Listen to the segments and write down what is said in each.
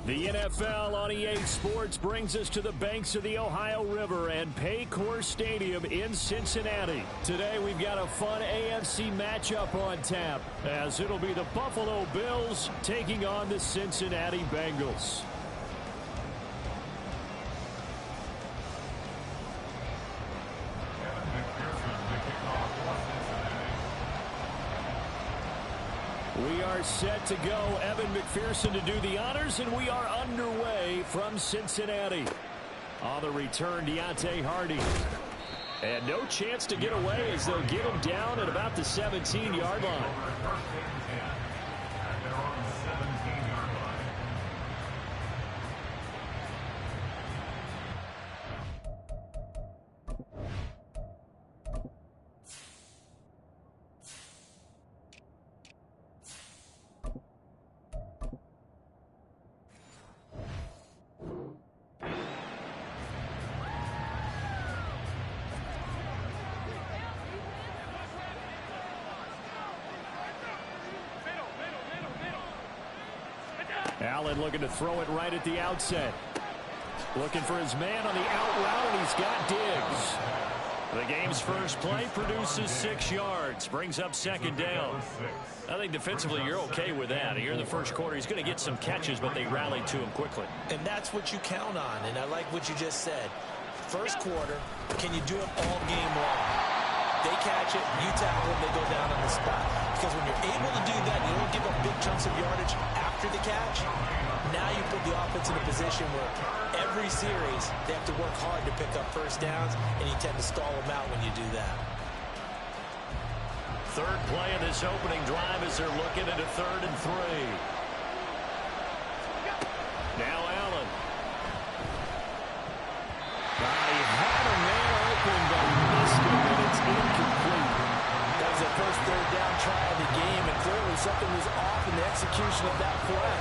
The NFL on EA Sports brings us to the banks of the Ohio River and Paycor Stadium in Cincinnati. Today we've got a fun AFC matchup on tap, as it'll be the Buffalo Bills taking on the Cincinnati Bengals. We are set to go. Evan McPherson to do the honors, and we are underway from Cincinnati. On the return, Deontay Hardy. And no chance to get away as they'll get him down at about the 17-yard line. Allen looking to throw it right at the outset. Looking for his man on the out route, and he's got Diggs. The game's first play produces 6 yards, brings up second down. I think defensively you're okay with that. Here in the first quarter, he's going to get some catches, but they rallied to him quickly. And that's what you count on, and I like what you just said. First quarter, can you do it all game long? They catch it, you tackle them, they go down on the spot. Because when you're able to do that, you don't give up big chunks of yardage after the catch. Now you put the offense in a position where every series they have to work hard to pick up first downs, and you tend to stall them out when you do that. Third play of this opening drive as they're looking at a 3rd and 3. Now Allen. He had a man open, but missed him, and it's incomplete. That was the first 3rd down try of the game, and clearly something was off in the execution of that play.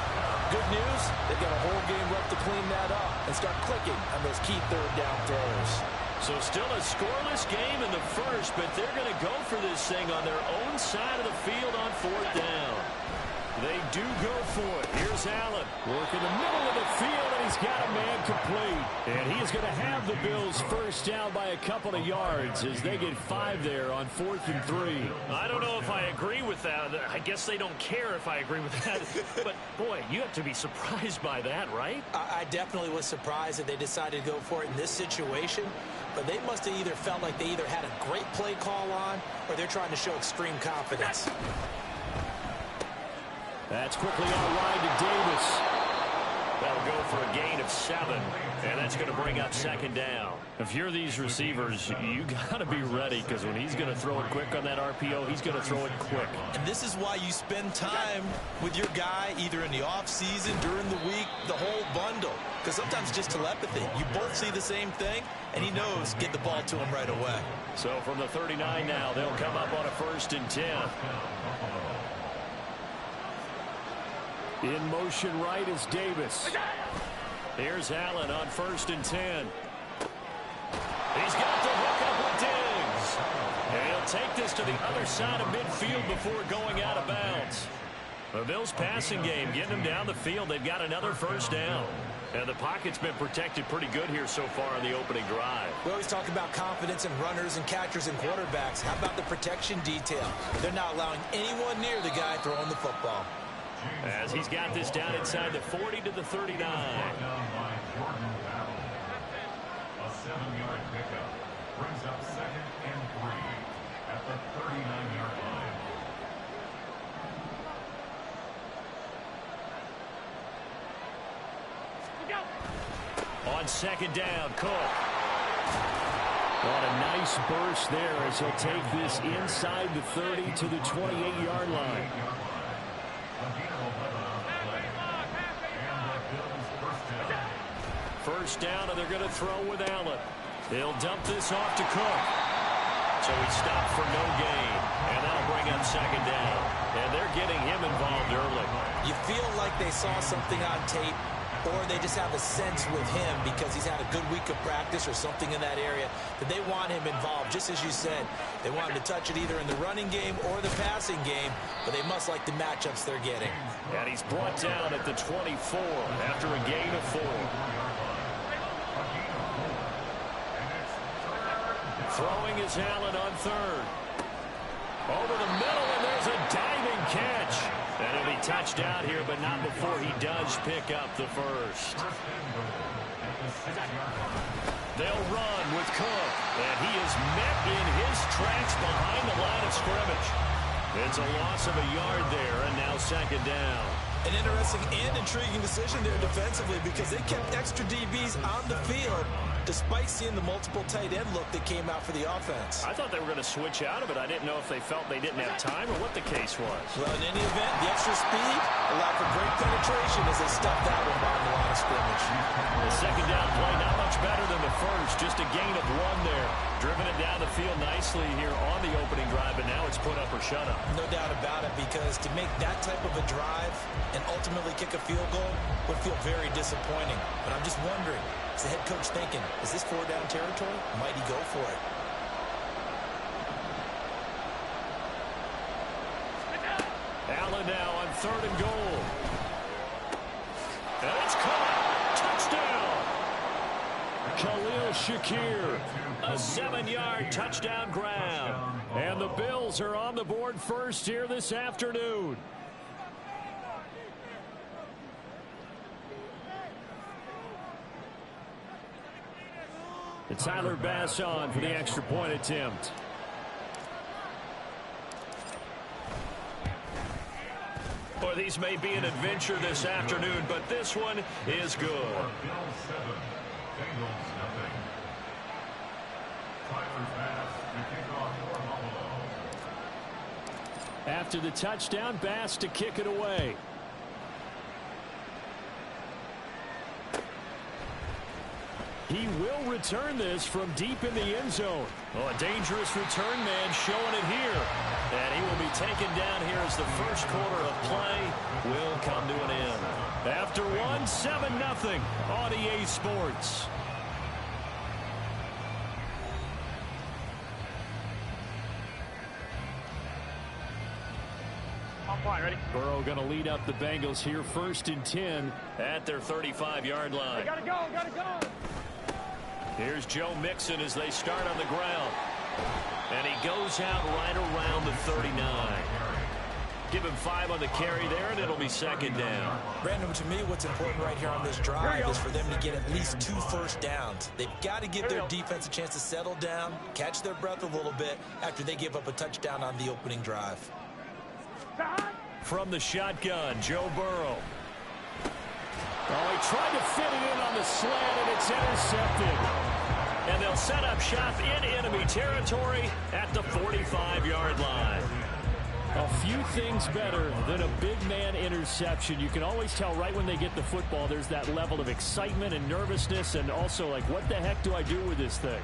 good news, they've got a whole game left to clean that up and start clicking on those key third down throws. So still a scoreless game in the first, but they're going to go for this thing on their own side of the field on fourth down. They do go for it. Here's Allen. Work in the middle of the field, and he's got a man complete. And he is going to have the Bills first down by a couple of yards as they get 5 there on 4th and 3. I don't know if I agree with that. I guess they don't care if I agree with that. But, boy, you have to be surprised by that, right? I definitely was surprised that they decided to go for it in this situation. But they must have either felt like they either had a great play call on or they're trying to show extreme confidence. That's quickly out wide to Davis. That'll go for a gain of 7, and that's going to bring up 2nd down. If you're these receivers, you got to be ready, because when he's going to throw it quick on that RPO, he's going to throw it quick. And this is why you spend time with your guy either in the offseason, during the week, the whole bundle. Because sometimes it's just telepathy. You both see the same thing, and he knows get the ball to him right away. So from the 39 now, they'll come up on a 1st and 10. In motion right is Davis. Here's Allen on 1st and 10. He's got the hook up with Diggs. And he'll take this to the other side of midfield before going out of bounds. The Bills passing game getting them down the field. They've got another 1st down. And the pocket's been protected pretty good here so far in the opening drive. We always talk about confidence in runners and catchers and quarterbacks. How about the protection detail? They're not allowing anyone near the guy throwing the football. As he's got this down inside the 40 to the 39. A 7-yard pickup brings up 2nd and 3 at the 39-yard line. On 2nd down, Cook. What a nice burst there as he'll take this inside the 30 to the 28-yard line. First down, and they're going to throw with Allen. They'll dump this off to Cook. So he stopped for no gain, and that'll bring up 2nd down. And they're getting him involved early. You feel like they saw something on tape, or they just have a sense with him because he's had a good week of practice or something in that area that they want him involved. Just as you said, they want him to touch it either in the running game or the passing game, but they must like the matchups they're getting. And he's brought down at the 24 after a gain of 4. Throwing is Allen on 3rd. Over the middle, and there's a diving catch. And he'll be touched out here, but not before he does pick up the 1st. They'll run with Cook, and he is met in his tracks behind the line of scrimmage. It's a loss of a yard there, and now 2nd down. An interesting and intriguing decision there defensively because they kept extra DBs on the field despite seeing the multiple tight end look that came out for the offense. I thought they were going to switch out of it. I didn't know if they felt they didn't have time or what the case was. Well, in any event, the extra speed allowed for great penetration as they stuffed that one behind the line of scrimmage. The 2nd down play not much better than the first. Just a gain of 1 there. Driven it down the field nicely here on the opening drive, and now it's put up or shut up. No doubt about it, because to make that type of a drive and ultimately kick a field goal would feel very disappointing. But I'm just wondering, is the head coach thinking, is this 4-down territory? Might he go for it? Allen now on 3rd and goal. And it's caught. Touchdown. Khalil Shakir. A 7-yard touchdown grab. And the Bills are on the board first here this afternoon. And Tyler Bass on for the extra point attempt. Boy, these may be an adventure this afternoon, but this one is good. Bills 7, Bengals nothing. Tyler Bass to kick off for Buffalo. After the touchdown, Bass to kick it away. He will return this from deep in the end zone. Oh, a dangerous return man showing it here. And he will be taken down here as the first quarter of play will come to an end. After one, 7-0 on EA Sports. Ready? Burrow going to lead up the Bengals here, 1st and 10 at their 35-yard line. Gotta go. Here's Joe Mixon as they start on the ground. And he goes out right around the 39. Give him 5 on the carry there, and it'll be 2nd down. Brandon, to me, what's important right here on this drive is for them to get at least 2 first downs. They've got to give their defense a chance to settle down, catch their breath a little bit after they give up a touchdown on the opening drive. From the shotgun, Joe Burrow. Oh, he tried to fit it in on the slant, and it's intercepted. And they'll set up shop in enemy territory at the 45-yard line. A few things better than a big man interception. You can always tell right when they get the football, there's that level of excitement and nervousness, and also like, what the heck do I do with this thing?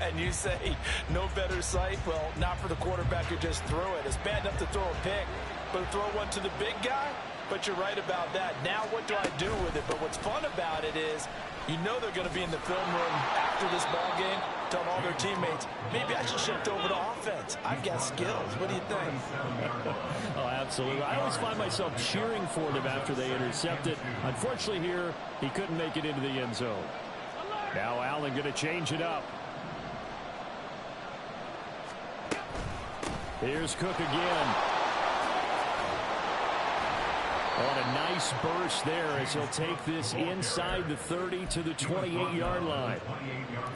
And you say, no better sight? Well, not for the quarterback who just threw it. It's bad enough to throw a pick, but throw one to the big guy? But you're right about that. Now what do I do with it? But what's fun about it is, you know they're going to be in the film room after this ball game, telling all their teammates, maybe I should shift over to offense. I've got skills. What do you think? Oh, absolutely. I always find myself cheering for them after they intercept it. Unfortunately here, he couldn't make it into the end zone. Now Allen going to change it up. Here's Cook again. On a nice burst there as he'll take this inside the 30 to the 28-yard line.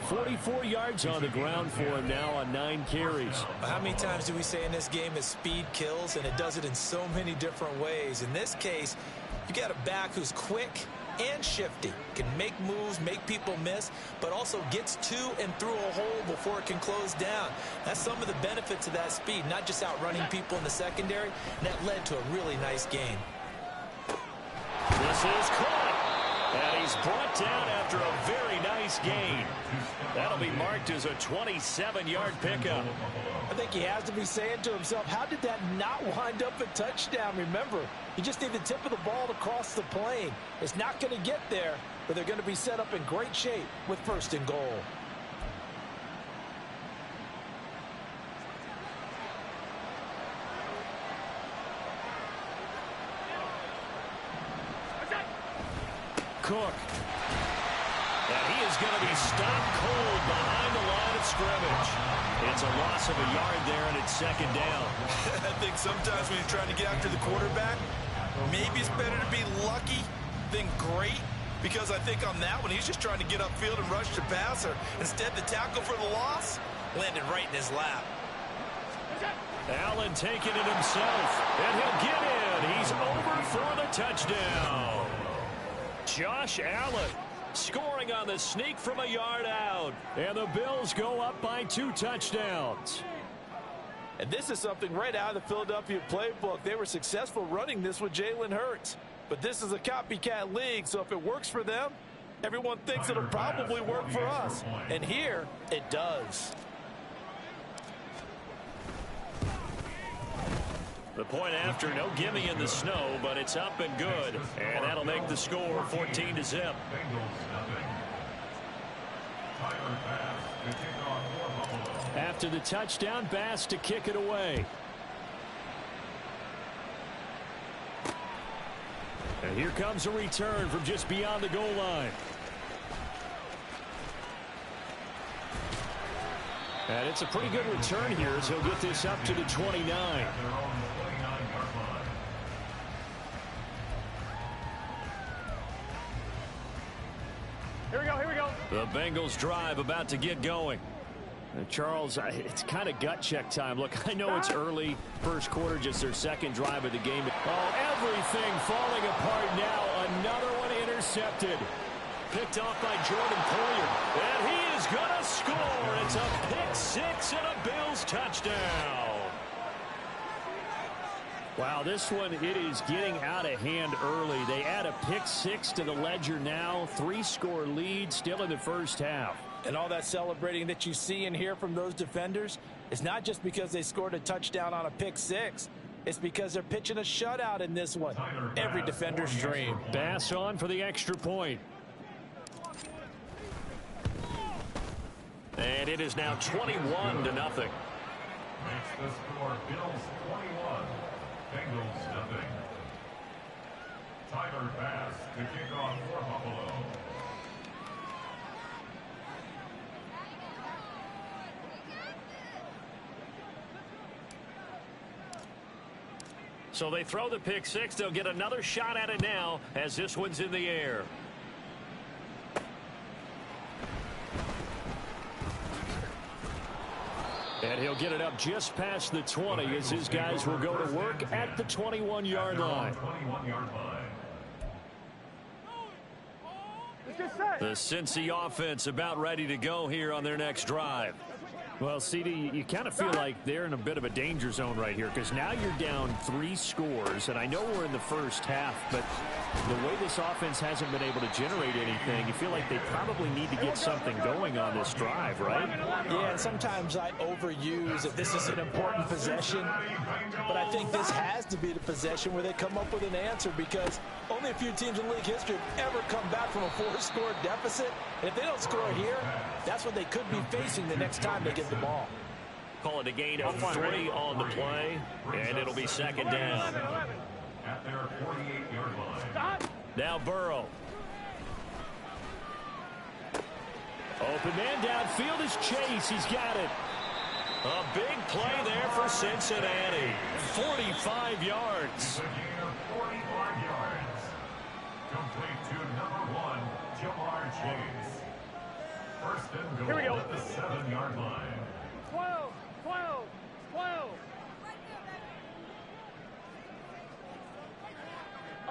44 yards on the ground for him now on 9 carries. How many times do we say in this game that speed kills, and it does it in so many different ways? In this case, you got a back who's quick and shifty, can make moves, make people miss, but also gets to and through a hole before it can close down. That's some of the benefits of that speed, not just outrunning people in the secondary, and that led to a really nice gain. This is caught, and he's brought down after a very nice gain. That'll be marked as a 27-yard pickup. I think he has to be saying to himself, how did that not wind up a touchdown? Remember, you just need the tip of the ball to cross the plane. It's not going to get there, but they're going to be set up in great shape with 1st and goal. Cook. And he is going to be stopped cold behind the line of scrimmage. It's a loss of a yard there, and it's 2nd down. I think sometimes when you're trying to get after the quarterback, maybe it's better to be lucky than great, because I think on that one, he's just trying to get upfield and rush the passer. Instead, the tackle for the loss landed right in his lap. Allen taking it himself, and he'll get in. He's over for the touchdown. Josh Allen scoring on the sneak from a yard out. And the Bills go up by 2 touchdowns. And this is something right out of the Philadelphia playbook. They were successful running this with Jalen Hurts. But this is a copycat league, so if it works for them, everyone thinks it'll probably work for us. And here, it does. The point after, no gimme in the snow, but it's up and good. And that'll make the score 14-0. After the touchdown, Bass to kick it away. And here comes a return from just beyond the goal line. And it's a pretty good return here as he'll get this up to the 29. Here we go. The Bengals drive about to get going. Charles, it's kind of gut check time. Look, I know it's early, 1st quarter, just their 2nd drive of the game. Oh, everything falling apart now. Another one intercepted. Picked off by Jordan Poyer. And he is going to score. It's a pick 6 and a Bills touchdown. Wow, this one, it is getting out of hand early. They add a pick six to the ledger now. 3-score lead still in the first half. And all that celebrating that you see and hear from those defenders is not just because they scored a touchdown on a pick six. It's because they're pitching a shutout in this one. Every defender's dream. Bass on for the extra point. And it is now 21-0. Makes the score Bills 21, Bengals nothing. Tyler Bass to kick off for Buffalo. So they throw the pick six. They'll get another shot at it now as this one's in the air. And he'll get it up just past the 20 as his guys will go to work at the 21-yard line. The Cincy offense about ready to go here on their next drive. Well, CD, you kind of feel like they're in a bit of a danger zone right here because now you're down 3 scores, and I know we're in the first half, but the way this offense hasn't been able to generate anything, you feel like they probably need to get something going on this drive, right? Yeah, and sometimes I overuse that this is an important possession, but I think this has to be the possession where they come up with an answer because only a few teams in league history have ever come back from a 4-score deficit, and if they don't score here, that's what they could be facing the next time they get the ball. Call it a gain of 3 on the play, and it'll be second down. At their 48-yard line. Now Burrow. Open man downfield is Chase. He's got it. A big play there for Cincinnati. 45 yards. It's a gain of 45 yards. Complete to number 1, Jamar Chase. First and goal at the 7-yard line. 12, 12, 12.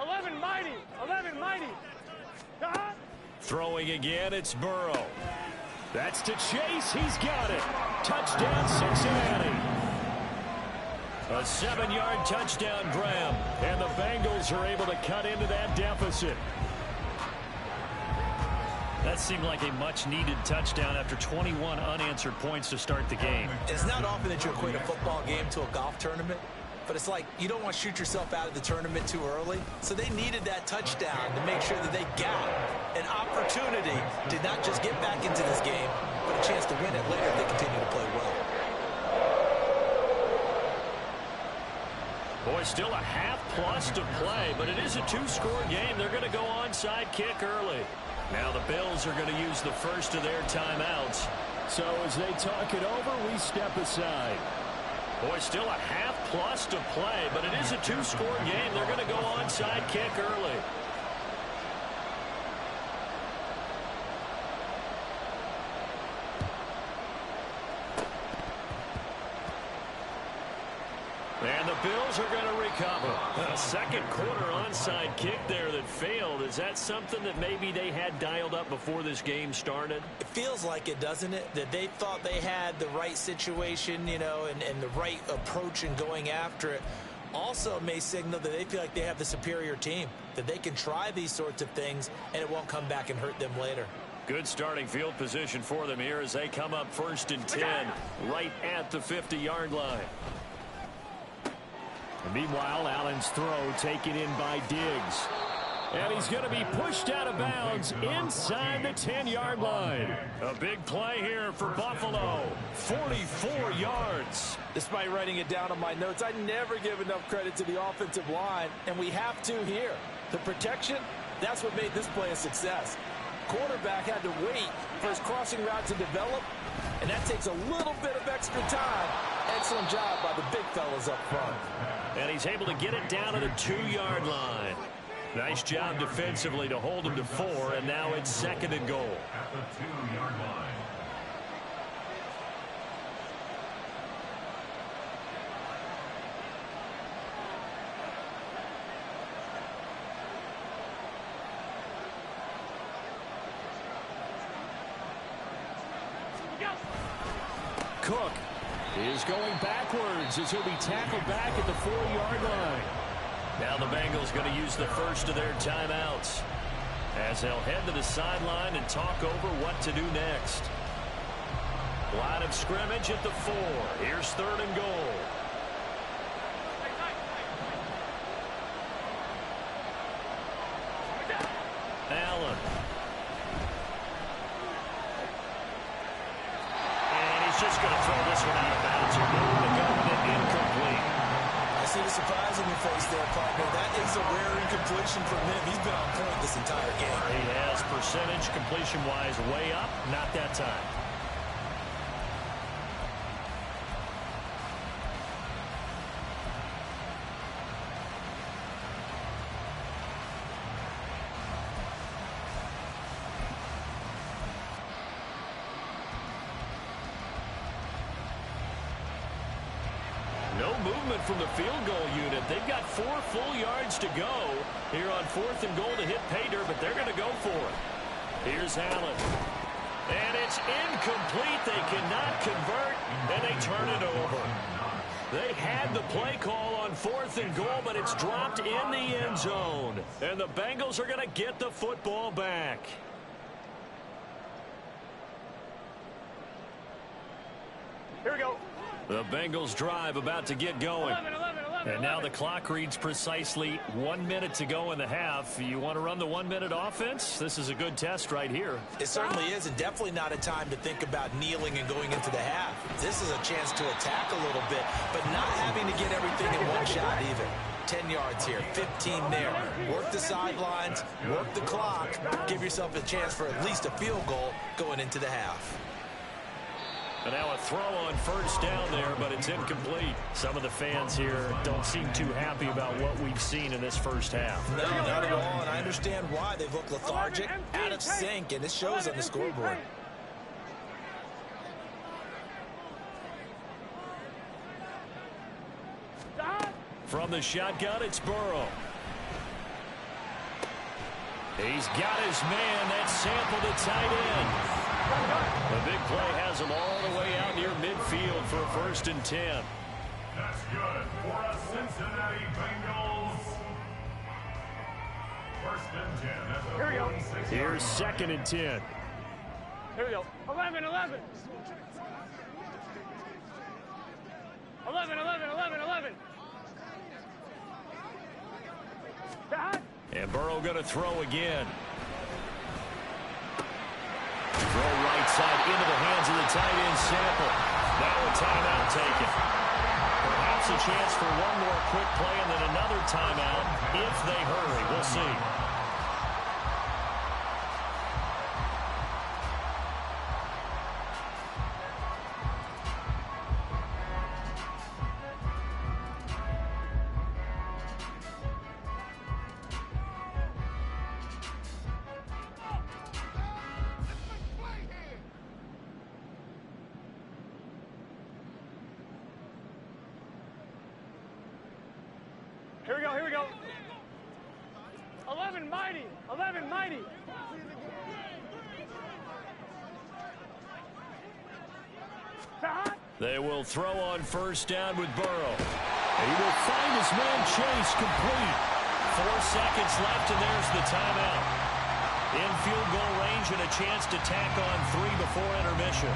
11 mighty, 11 mighty. Throwing again, it's Burrow. That's to Chase. He's got it. Touchdown, Cincinnati. A 7-yard touchdown grab, and the Bengals are able to cut into that deficit. That seemed like a much-needed touchdown after 21 unanswered points to start the game. It's not often that you equate a football game to a golf tournament, but it's like you don't want to shoot yourself out of the tournament too early. So they needed that touchdown to make sure that they got an opportunity to not just get back into this game, but a chance to win it later if they continue to play well. Boy, still a half-plus to play, but it is a 2-score game. They're going to go onside kick early. Now the Bills are going to use the first of their timeouts. So as they talk it over, we step aside. Boy, still a half-plus to play, but it is a 2-score game. They're going to go onside kick early. And the Bills are going to recover. A second quarter onside kick there that failed. Is that something that maybe they had dialed up before this game started? It feels like it, doesn't it? That they thought they had the right situation, you know, and the right approach in going after it. Also may signal that they feel like they have the superior team, that they can try these sorts of things and it won't come back and hurt them later. Good starting field position for them here as they come up 1st and 10 right at the 50-yard line. And meanwhile, Allen's throw taken in by Diggs. And he's going to be pushed out of bounds inside the 10-yard line. A big play here for Buffalo. 44 yards. Despite writing it down on my notes, I never give enough credit to the offensive line, and we have to here. The protection, that's what made this play a success. Quarterback had to wait for his crossing route to develop, and that takes a little bit of extra time. Excellent job by the big fellas up front. And he's able to get it down to the 2-yard line. Nice job defensively to hold him to 4, and now it's 2nd and goal. At the 2-yard line. Cook is going backwards as he'll be tackled back at the 4-yard line. Now the Bengals going to use the first of their timeouts as they'll head to the sideline and talk over what to do next. Line of scrimmage at the 4. Here's 3rd and goal. Allen. And he's just going to throw this one out of bounds. You're going to go with it incomplete. I see the surprise on your face there, partner. That is a rare incompletion from him. He's been on point this entire game. He has percentage completion-wise way up. Not that time. No movement from the field goal unit. They've got 4 full yards to go here on 4th and goal to hit pay dirt, but they're going to go for it. Here's Allen. And it's incomplete. They cannot convert, and they turn it over. They had the play call on 4th and goal, but it's dropped in the end zone. And the Bengals are going to get the football back. Here we go. The Bengals drive about to get going. 11. And now the clock reads precisely 1 minute to go in the half. You want to run the 1-minute offense? This is a good test right here. It certainly is, and definitely not a time to think about kneeling and going into the half. This is a chance to attack a little bit, but not having to get everything in one shot either. 10 yards here, 15 there. Work the sidelines, work the clock, give yourself a chance for at least a field goal going into the half. And now a throw on 1st down there, but it's incomplete. Some of the fans here don't seem too happy about what we've seen in this first half. No, not at all, and I understand why. They've looked lethargic, out of sync, and it shows on the scoreboard. From the shotgun, it's Burrow. He's got his man. That's Sample, the tight end. The big play has him all the way out near midfield for a 1st and 10. That's good for a Cincinnati Bengals. 1st and 10 at the Here we go. 46. Here's 2nd and 10. Here we go. 11. 11. And Burrow going to throw again. Throw right side into the hands of the tight end, Sample. Now a timeout taken. Perhaps a chance for one more quick play and then another timeout if they hurry. We'll see. Here we go. 11 mighty. They will throw on 1st down with Burrow. He will find his man Chase complete. 4 seconds left, and there's the timeout. In field goal range and a chance to tack on 3 before intermission.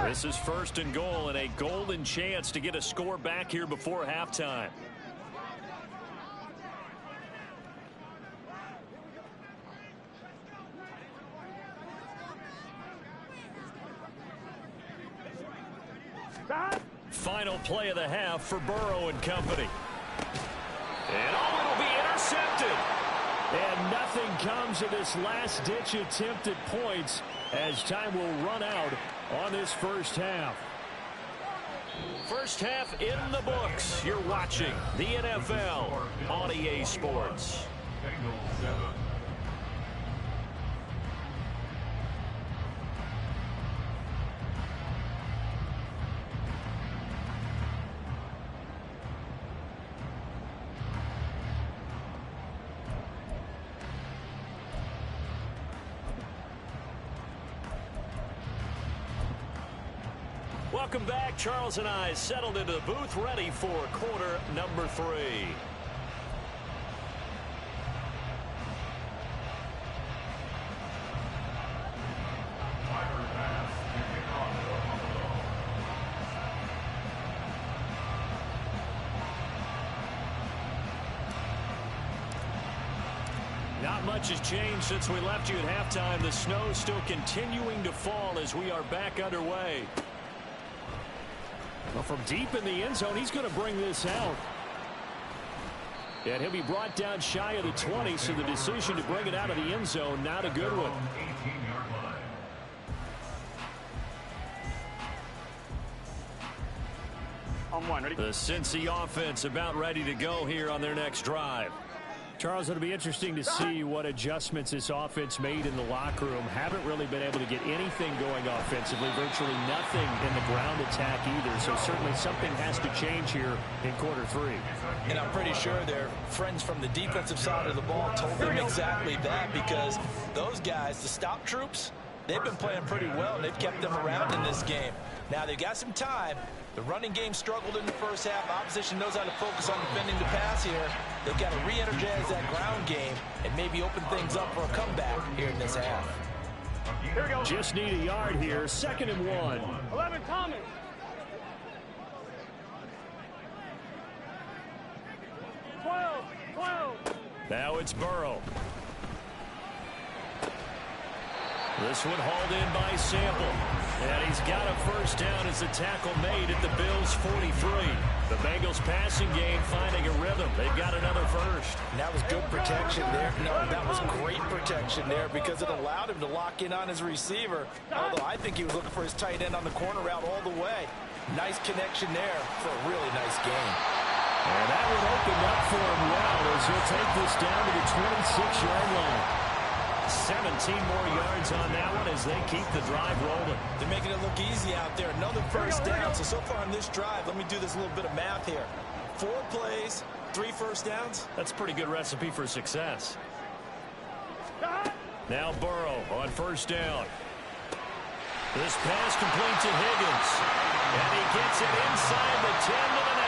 This is 1st and goal and a golden chance to get a score back here before halftime. Final play of the half for Burrow and company. And it'll be intercepted. And nothing comes of this last-ditch attempt at points as time will run out on this first half. First half in the books. You're watching the NFL on EA Sports. Bengals 7. Welcome back. Charles and I settled into the booth, ready for quarter number 3. Not much has changed since we left you at halftime. The snow still continuing to fall as we are back underway. Well, from deep in the end zone, he's going to bring this out. And he'll be brought down shy of the 20, so the decision to bring it out of the end zone, not a good one. 18-yard line. On one, ready? The Cincy offense about ready to go here on their next drive. Charles, it'll be interesting to see what adjustments this offense made in the locker room. Haven't really been able to get anything going offensively, virtually nothing in the ground attack either. So certainly something has to change here in quarter 3. And I'm pretty sure their friends from the defensive side of the ball told them exactly that, because those guys, the stop troops, they've been playing pretty well, and they've kept them around in this game. Now, they've got some time. The running game struggled in the first half. Opposition knows how to focus on defending the pass here. They've got to re-energize that ground game and maybe open things up for a comeback here in this half. Here we go. Just need a yard here. 2nd and 1. 11, Thomas. 12. Now it's Burrow. This one hauled in by Sample. And he's got a first down as the tackle made at the Bills' 43. The Bengals passing game finding a rhythm. They've got another first. And that was good protection there. No, that was great protection there because it allowed him to lock in on his receiver. Although I think he was looking for his tight end on the corner route all the way. Nice connection there for a really nice game. And that one opened up for him well as he'll take this down to the 26-yard line. 17 more yards on that one as they keep the drive rolling. They're making it look easy out there. Another first down. So far on this drive, let me do this little bit of math here. 4 plays, 3 first downs. That's a pretty good recipe for success. Now Burrow on first down. This pass complete to Higgins. And he gets it inside the 10 to the 9.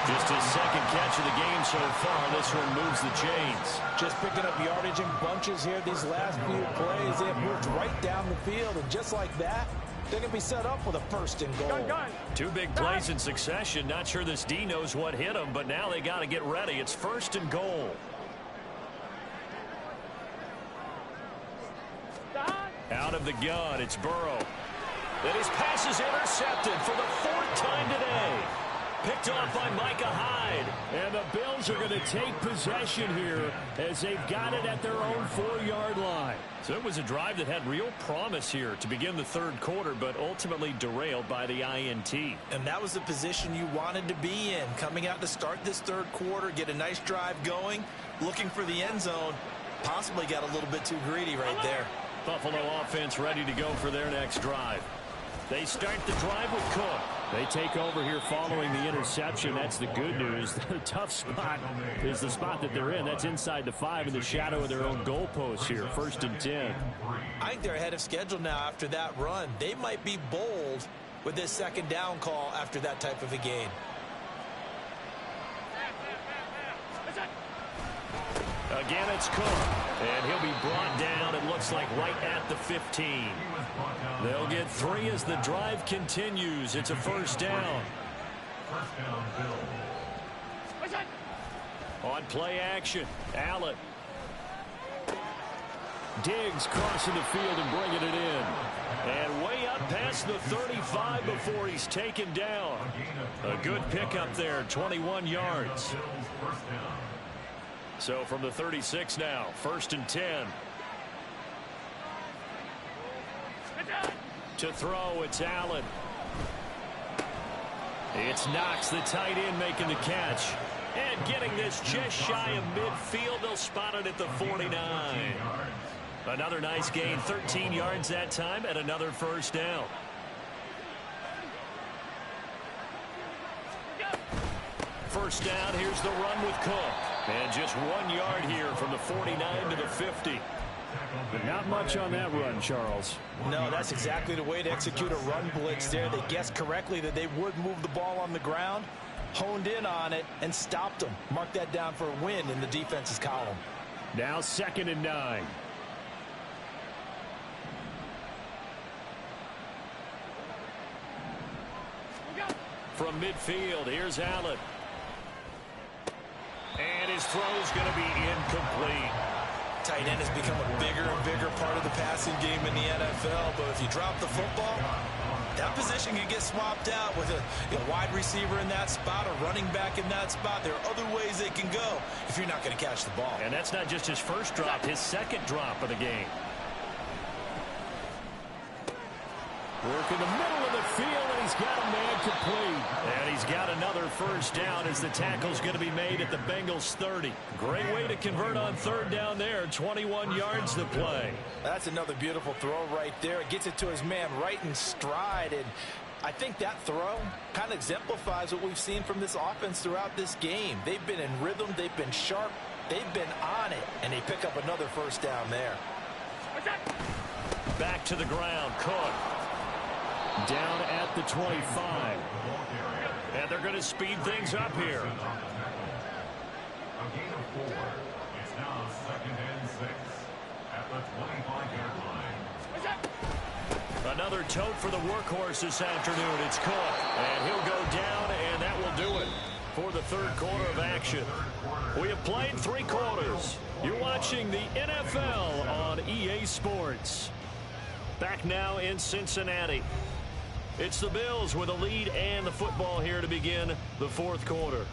Just his second catch of the game so far. This one moves the chains. Just picking up yardage in bunches here. These last few plays, they have moved right down the field. And just like that, they're going to be set up with a first and goal. Gun. 2 big plays in succession. Not sure this D knows what hit him, but now they got to get ready. It's 1st and goal. Out of the gun, it's Burrow. And his pass is intercepted for the 4th time today. Picked off by Micah Hyde. And the Bills are going to take possession here as they've got it at their own 4-yard line. So it was a drive that had real promise here to begin the 3rd quarter, but ultimately derailed by the INT. And that was the position you wanted to be in. Coming out to start this 3rd quarter, get a nice drive going, looking for the end zone. Possibly got a little bit too greedy right there. Buffalo offense ready to go for their next drive. They start the drive with Cook. They take over here following the interception. That's the good news. The tough spot is the spot that they're in. That's inside the 5 in the shadow of their own goalpost here. 1st and 10. I think they're ahead of schedule now after that run. They might be bold with this 2nd down call after that type of a gain. Again, it's Cook. And he'll be brought down, it looks like, right at the 15. They'll get 3 as the drive continues. It's a 1st down. First down, Bills. On play action, Allen. Diggs crossing the field and bringing it in. And way up past the 35 before he's taken down. A good pickup there, 21 yards. Bills first down. So from the 36 now, 1st and 10. To throw, it's Allen. It's Knox, the tight end, making the catch. And getting this just shy of midfield. They'll spot it at the 49. Another nice gain, 13 yards that time, and another first down. First down, here's the run with Cook. And just 1 yard here from the 49 to the 50. But not much on that run, Charles. No, that's exactly the way to execute a run blitz there. They guessed correctly that they would move the ball on the ground, honed in on it, and stopped them. Mark that down for a win in the defense's column. Now 2nd and 9. From midfield, here's Allen. And his throw's going to be incomplete. Tight end has become a bigger and bigger part of the passing game in the NFL, but if you drop the football, that position can get swapped out with a wide receiver in that spot, a running back in that spot. There are other ways they can go if you're not going to catch the ball. And that's not just his first drop, his second drop of the game. Work in the middle of the field, and he's got a man complete. And he's got another first down as the tackle's going to be made at the Bengals 30. Great way to convert on 3rd down there. 21 yards to play. That's another beautiful throw right there. It gets it to his man right in stride. And I think that throw kind of exemplifies what we've seen from this offense throughout this game. They've been in rhythm. They've been sharp. They've been on it. And they pick up another first down there. Back to the ground. Cook. Down at the 25. And they're going to speed things up here. A gain of 4. It's now 2nd and 6 at the 25-yard line. Another tote for the workhorse this afternoon. It's Cook. And he'll go down, and that will do it for the 3rd quarter of action. We have played 3 quarters. You're watching the NFL on EA Sports. Back now in Cincinnati. It's the Bills with a lead and the football here to begin the 4th quarter.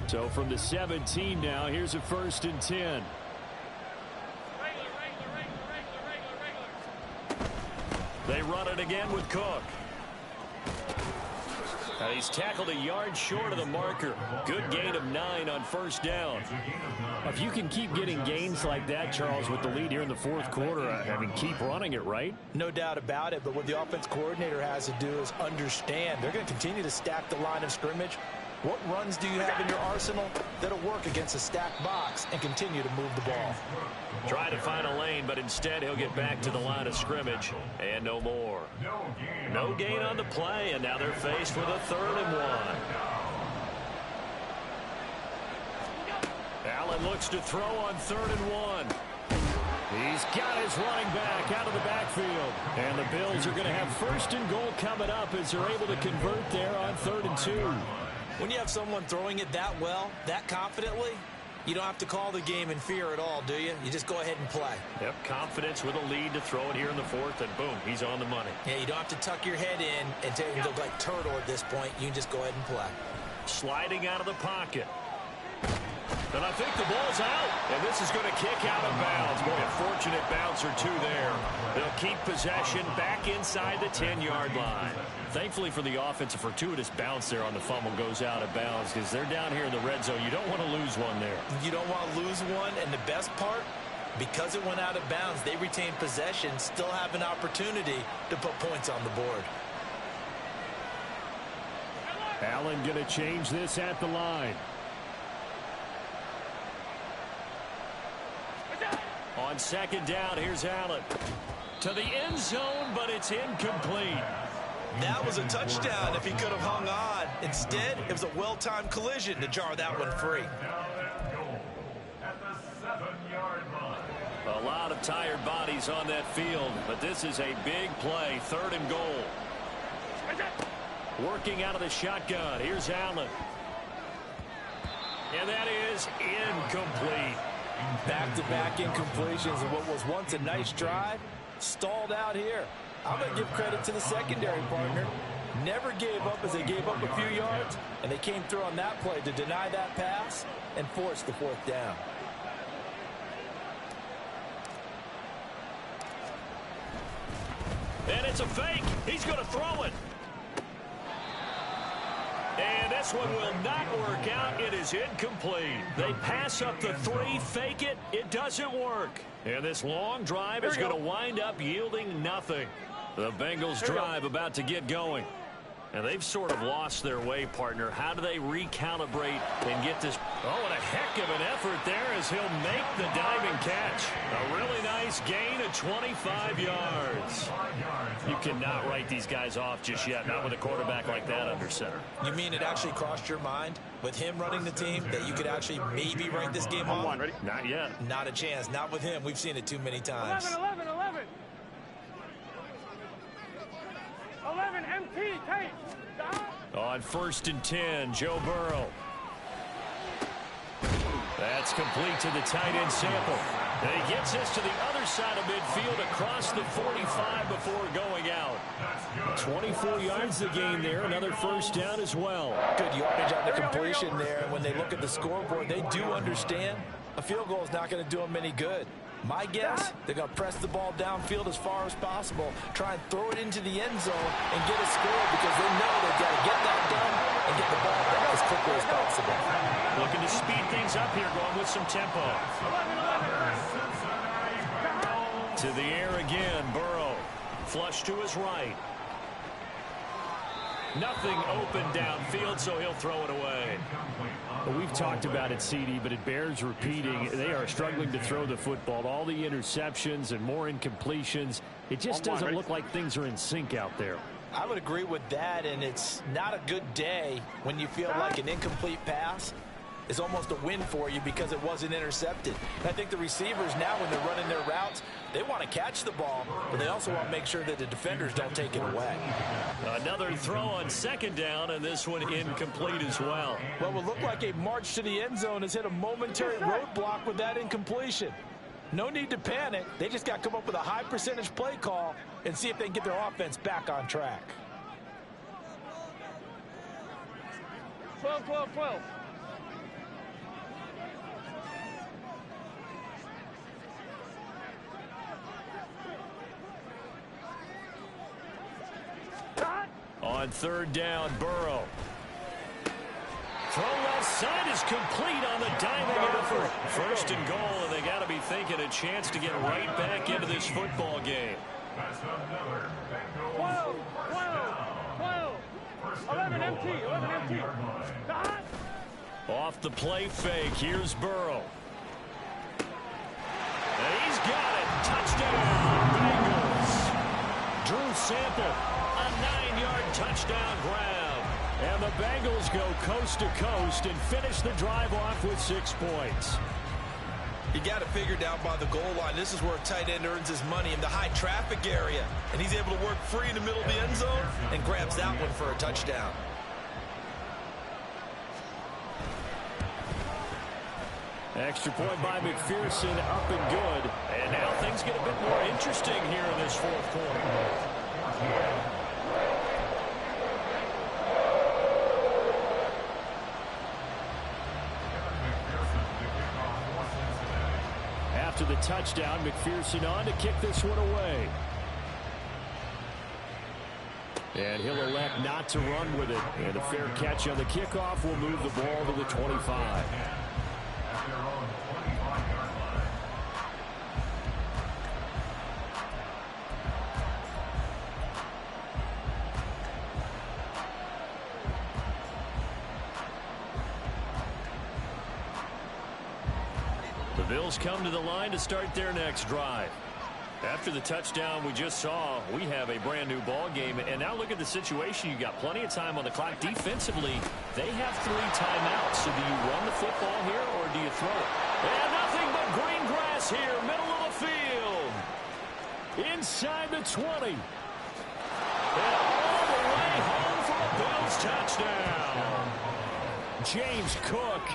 So from the 17 now, here's a 1st and 10. They run it again with Cook. And he's tackled a yard short of the marker. Good gain of 9 on 1st down. If you can keep getting gains like that, Charles, with the lead here in the 4th quarter, I mean, keep running it, right? No doubt about it, but what the offense coordinator has to do is understand they're going to continue to stack the line of scrimmage. What runs do you have in your arsenal that'll work against a stacked box and continue to move the ball? Try to find a lane, but instead he'll get back to the line of scrimmage. And no more. No gain on the play, and now they're faced with a 3rd and 1. Allen looks to throw on 3rd and 1. He's got his running back out of the backfield. And the Bills are going to have 1st and goal coming up as they're able to convert there on 3rd and 2. When you have someone throwing it that well, that confidently, you don't have to call the game in fear at all, do you? You just go ahead and play. Yep, confidence with a lead to throw it here in the 4th, and boom, he's on the money. Yeah, you don't have to tuck your head in and look like turtle at this point. You can just go ahead and play. Sliding out of the pocket. And I think the ball's out, and this is going to kick out of bounds. Boy, a fortunate bounce or two there. They'll keep possession back inside the 10-yard line. Thankfully for the offense, a fortuitous bounce there on the fumble goes out of bounds because they're down here in the red zone. You don't want to lose one there. You don't want to lose one, and the best part, because it went out of bounds, they retain possession, still have an opportunity to put points on the board. Allen going to change this at the line. On 2nd down, here's Allen. To the end zone, but it's incomplete. That was a touchdown if he could have hung on. Instead, it was a well-timed collision to jar that one free. A lot of tired bodies on that field, but this is a big play. 3rd and goal. Working out of the shotgun. Here's Allen. And that is incomplete. Back-to-back incompletions of what was once a nice drive, stalled out here. I'm going to give credit to the secondary partner. never gave up as they gave up a few yards, and they came through on that play to deny that pass and force the 4th down. And it's a fake. He's going to throw it. And this one will not work out. It is incomplete. They pass up the 3, fake it. It doesn't work. And this long drive is going to wind up yielding nothing. The Bengals drive about to get going. And they've sort of lost their way, partner. How do they recalibrate and get this? Oh, and a heck of an effort there as he'll make the diving catch. A really nice gain of 25 yards. You cannot write these guys off just yet, not with a quarterback like that under center. You mean it actually crossed your mind with him running the team that you could actually maybe write this game off? Ready? Not yet. Not a chance. Not with him. We've seen it too many times. 11, MT, take. On 1st and 10, Joe Burrow. That's complete to the tight end Sample. And he gets this to the other side of midfield across the 45 before going out. 24 yards the game there. Another 1st down as well. Good yardage on the completion there. And when they look at the scoreboard, they do understand a field goal is not going to do them any good. My guess, they're going to press the ball downfield as far as possible, try and throw it into the end zone and get a score because they know they've got to get that done and get the ball back as quickly as possible. Looking to speed things up here, going with some tempo. To the air again, Burrow. Flush to his right. Nothing open downfield, so he'll throw it away. Well, we've talked about it, CD, but it bears repeating. They are struggling to throw the football. All the interceptions and more incompletions. It just doesn't look like things are in sync out there. I would agree with that, and it's not a good day when you feel like an incomplete pass is almost a win for you because it wasn't intercepted. And I think the receivers now, when they're running their routes, they want to catch the ball, but they also want to make sure that the defenders don't take it away. Another throw on 2nd down, and this one incomplete as well. What will look like a march to the end zone has hit a momentary roadblock with that incompletion. No need to panic. They just got to come up with a high percentage play call and see if they can get their offense back on track. 12. On 3rd down, Burrow. Throw left side is complete on the diving effort. 1st and goal, and they got to be thinking a chance to get right back into this football game. 12. 11 MT. Off the play fake, here's Burrow. And he's got it. Touchdown, Bengals. Drew Sample, a 9-yard touchdown grab. And the Bengals go coast to coast and finish the drive off with 6 points. You got it figured out by the goal line. This is where a tight end earns his money in the high traffic area. And he's able to work free in the middle of the end zone and grabs that one for a touchdown. Extra point by McPherson, up and good. And now things get a bit more interesting here in this 4th quarter. After the touchdown, McPherson on to kick this one away. And he'll elect not to run with it. And a fair catch on the kickoff will move the ball to the 25. The Bills come to the line to start their next drive. After the touchdown we just saw, we have a brand new ball game. And now look at the situation. You got plenty of time on the clock. Defensively, they have 3 timeouts. So do you run the football here or do you throw it? And nothing but green grass here, middle of the field. Inside the 20. And all the way home for a Bills touchdown. James Cook,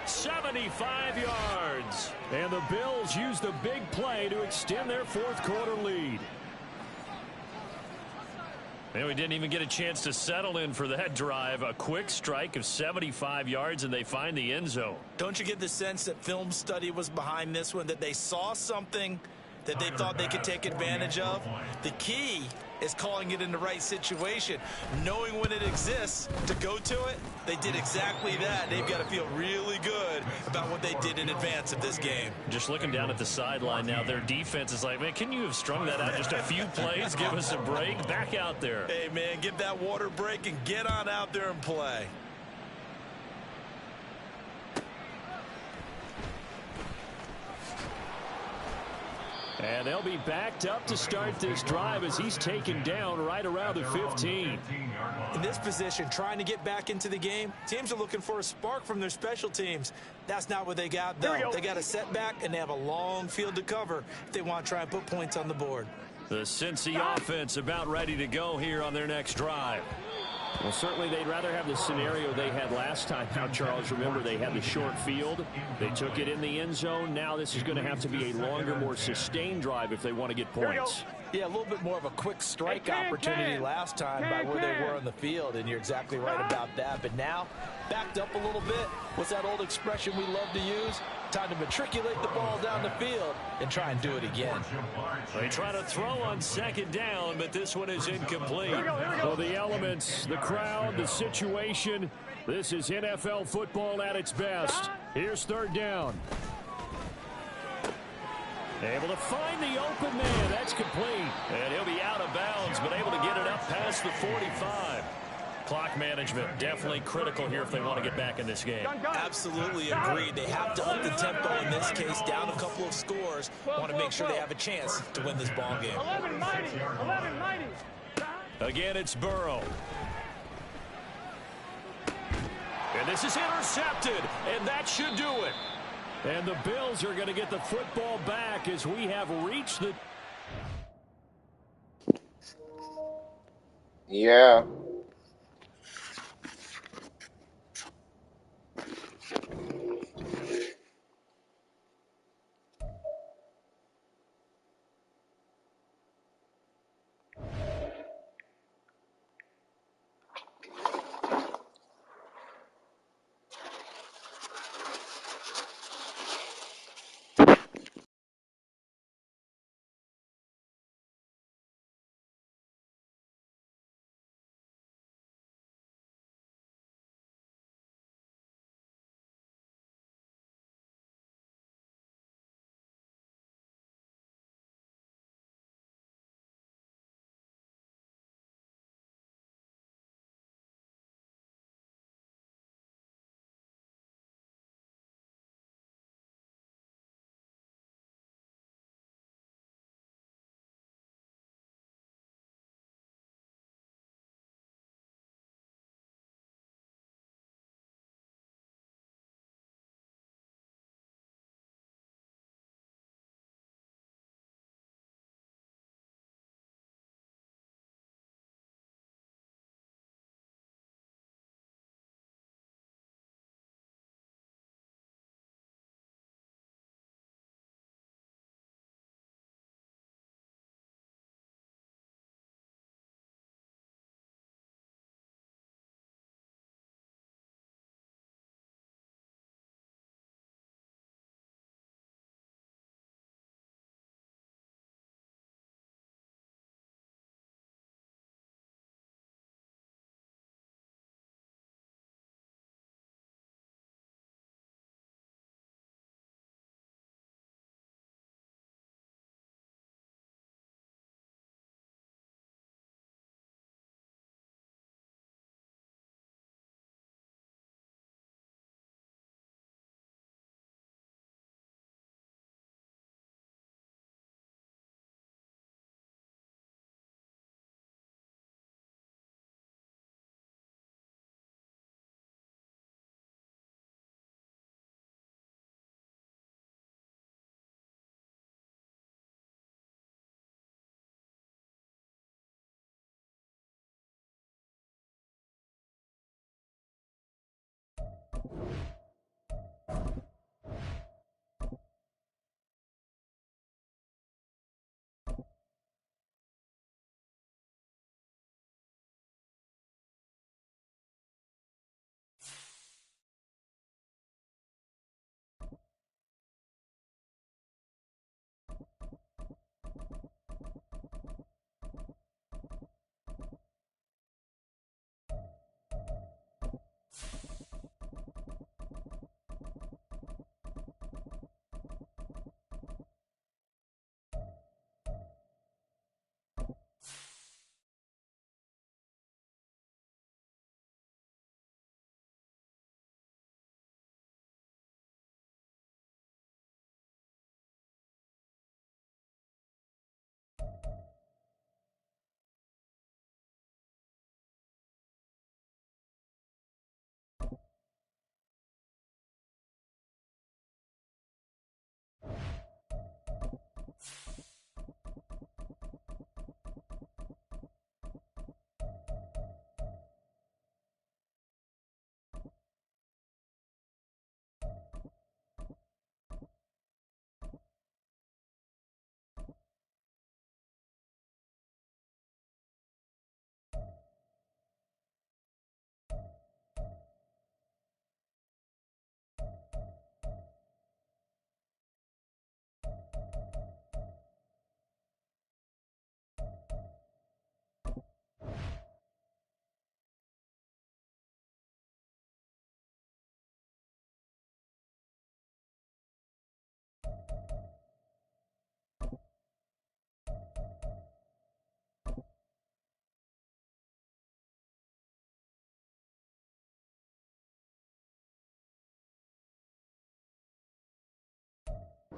75 yards. and the Bills use the big play to extend their 4th quarter lead. And we didn't even get a chance to settle in for that drive. A quick strike of 75 yards, and they find the end zone. Don't you get the sense that film study was behind this one, that they saw something that they thought they could take advantage of? The key is calling it in the right situation, knowing when it exists to go to it. They did exactly that. They've got to feel really good about what they did in advance of this game. Just looking down at the sideline now, their defense is like, man, can you have strung that out just a few plays? Give us a break. Back out there. Hey, man, give that water break and get on out there and play. And they'll be backed up to start this drive as he's taken down right around the 15. In this position, trying to get back into the game, teams are looking for a spark from their special teams. That's not what they got, though. They got a setback, and they have a long field to cover if they want to try and put points on the board. The Cincy offense about ready to go here on their next drive. Well, certainly they'd rather have the scenario they had last time. Now, Charles, remember they had the short field. They took it in the end zone. Now this is going to have to be a longer, more sustained drive if they want to get points. Yeah, a little bit more of a quick strike opportunity last time by where they were on the field, and you're exactly right about that. But now, backed up a little bit. What's that old expression we love to use? Time to matriculate the ball down the field and try and do it again. They try to throw on second down, but this one is incomplete. Well, the elements, the crowd, the situation, this is NFL football at its best. Here's third down. Able to find the open man. That's complete. And he'll be out of bounds, but able to get it up past the 45. Clock management definitely critical here if they want to get back in this game. Absolutely agreed. They have to up the tempo in this case, down a couple of scores. Want to make sure they have a chance to win this ball game. 11-90. Again, it's Burrow. And this is intercepted, and that should do it. And the Bills are going to get the football back as we have reached the... Yeah.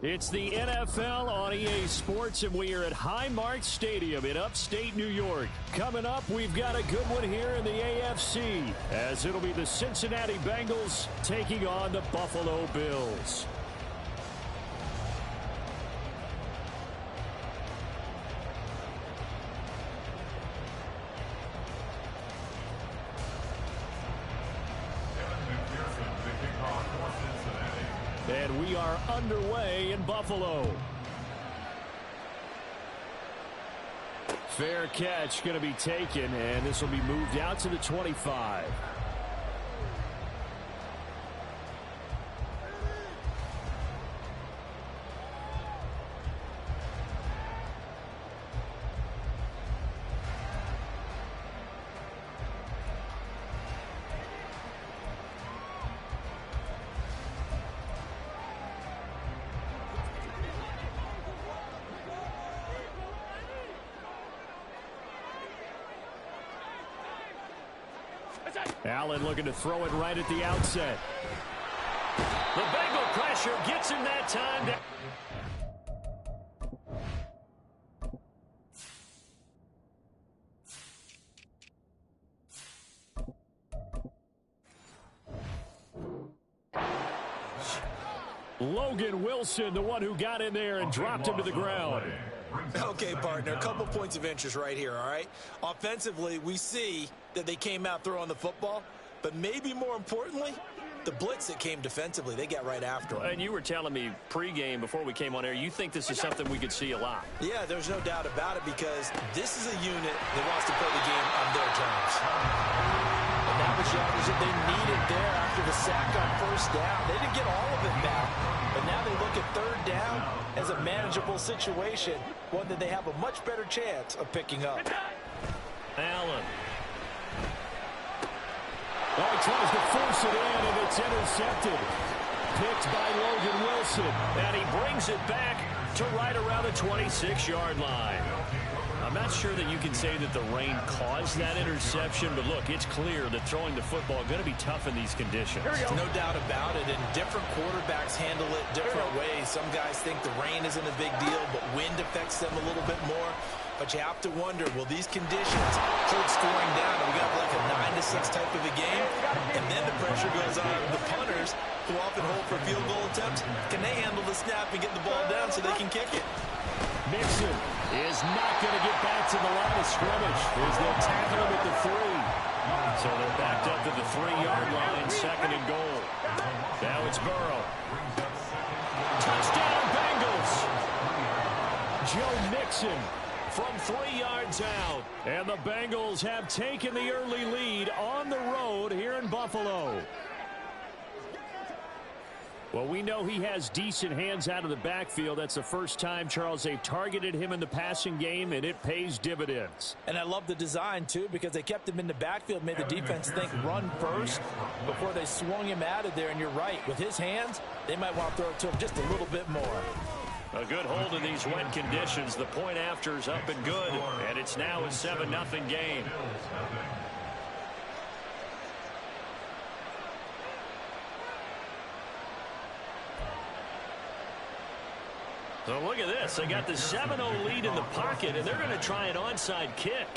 It's the NFL on EA Sports, and we are at Highmark Stadium in upstate New York. Coming up, we've got a good one here in the AFC, as it'll be the Cincinnati Bengals taking on the Buffalo Bills. And we are underway in Buffalo. Fair catch going to be taken, and this will be moved out to the 25. Allen looking to throw it right at the outset. The Bengal pressure gets him that time. Logan Wilson, the one who got in there and dropped him to the ground. Okay, partner, a couple points of interest right here, all right? Offensively, we see that they came out throwing the football, but maybe more importantly, the blitz that came defensively, they got right after him. And you were telling me pregame before we came on air, you think this is something we could see a lot. Yeah, there's no doubt about it, because this is a unit that wants to play the game on their terms. And that was yardage that they needed there after the sack on first down. They didn't get all of it back, but now they look at third down as a manageable situation, one that they have a much better chance of picking up. Allen. Oh, he tries to force it in, and it's intercepted. Picked by Logan Wilson. And he brings it back to right around the 26-yard line. I'm not sure that you can say that the rain caused that interception, but look, it's clear that throwing the football is going to be tough in these conditions. No doubt about it, and different quarterbacks handle it different ways. Some guys think the rain isn't a big deal, but wind affects them a little bit more. But you have to wonder, will these conditions hold scoring down? Are we going to have like a 9-6 type of a game? And then the pressure goes on the punters, who often hold for field goal attempts. Can they handle the snap and get the ball down so they can kick it? Mixon is not going to get back to the line of scrimmage as they'll tackle him at the 3. So they're backed up to the 3-yard line, second and goal. Now it's Burrow. Touchdown, Bengals! Joe Mixon from 3 yards out. And the Bengals have taken the early lead on the road here in Buffalo. Well, we know he has decent hands out of the backfield. That's the first time, Charles, they've targeted him in the passing game, and it pays dividends. And I love the design, too, because they kept him in the backfield, made the defense think run first before they swung him out of there. And you're right, with his hands, they might want to throw it to him just a little bit more. A good hold in these wet conditions. The point after is up and good, and it's now a 7-0 game. So look at this. They got the 7-0 lead in the pocket, and they're going to try an onside kick.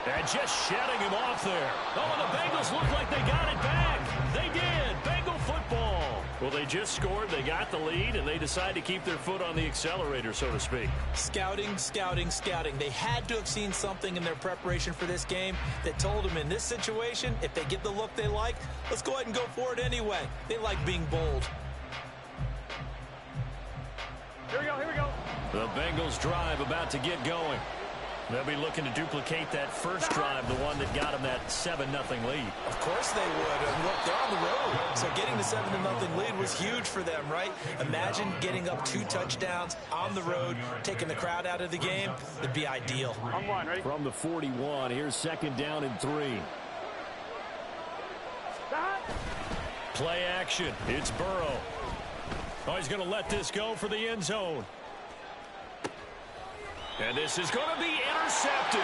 And just shutting him off there. Oh, and the Bengals look like they got it back. They did. Bengal football. Well, they just scored. They got the lead, and they decide to keep their foot on the accelerator, so to speak. Scouting, scouting, scouting. They had to have seen something in their preparation for this game that told them in this situation, if they get the look they like, let's go ahead and go for it anyway. They like being bold. Here we go, here we go. The Bengals drive about to get going. They'll be looking to duplicate that first drive, the one that got them that 7-0 lead. Of course they would. And look, they're on the road. So getting the 7-0 lead was huge for them, right? Imagine getting up 2 touchdowns on the road, taking the crowd out of the game. It'd be ideal. On one, ready? From the 41, here's second down and 3. Play action. It's Burrow. Oh, he's going to let this go for the end zone. And this is going to be intercepted.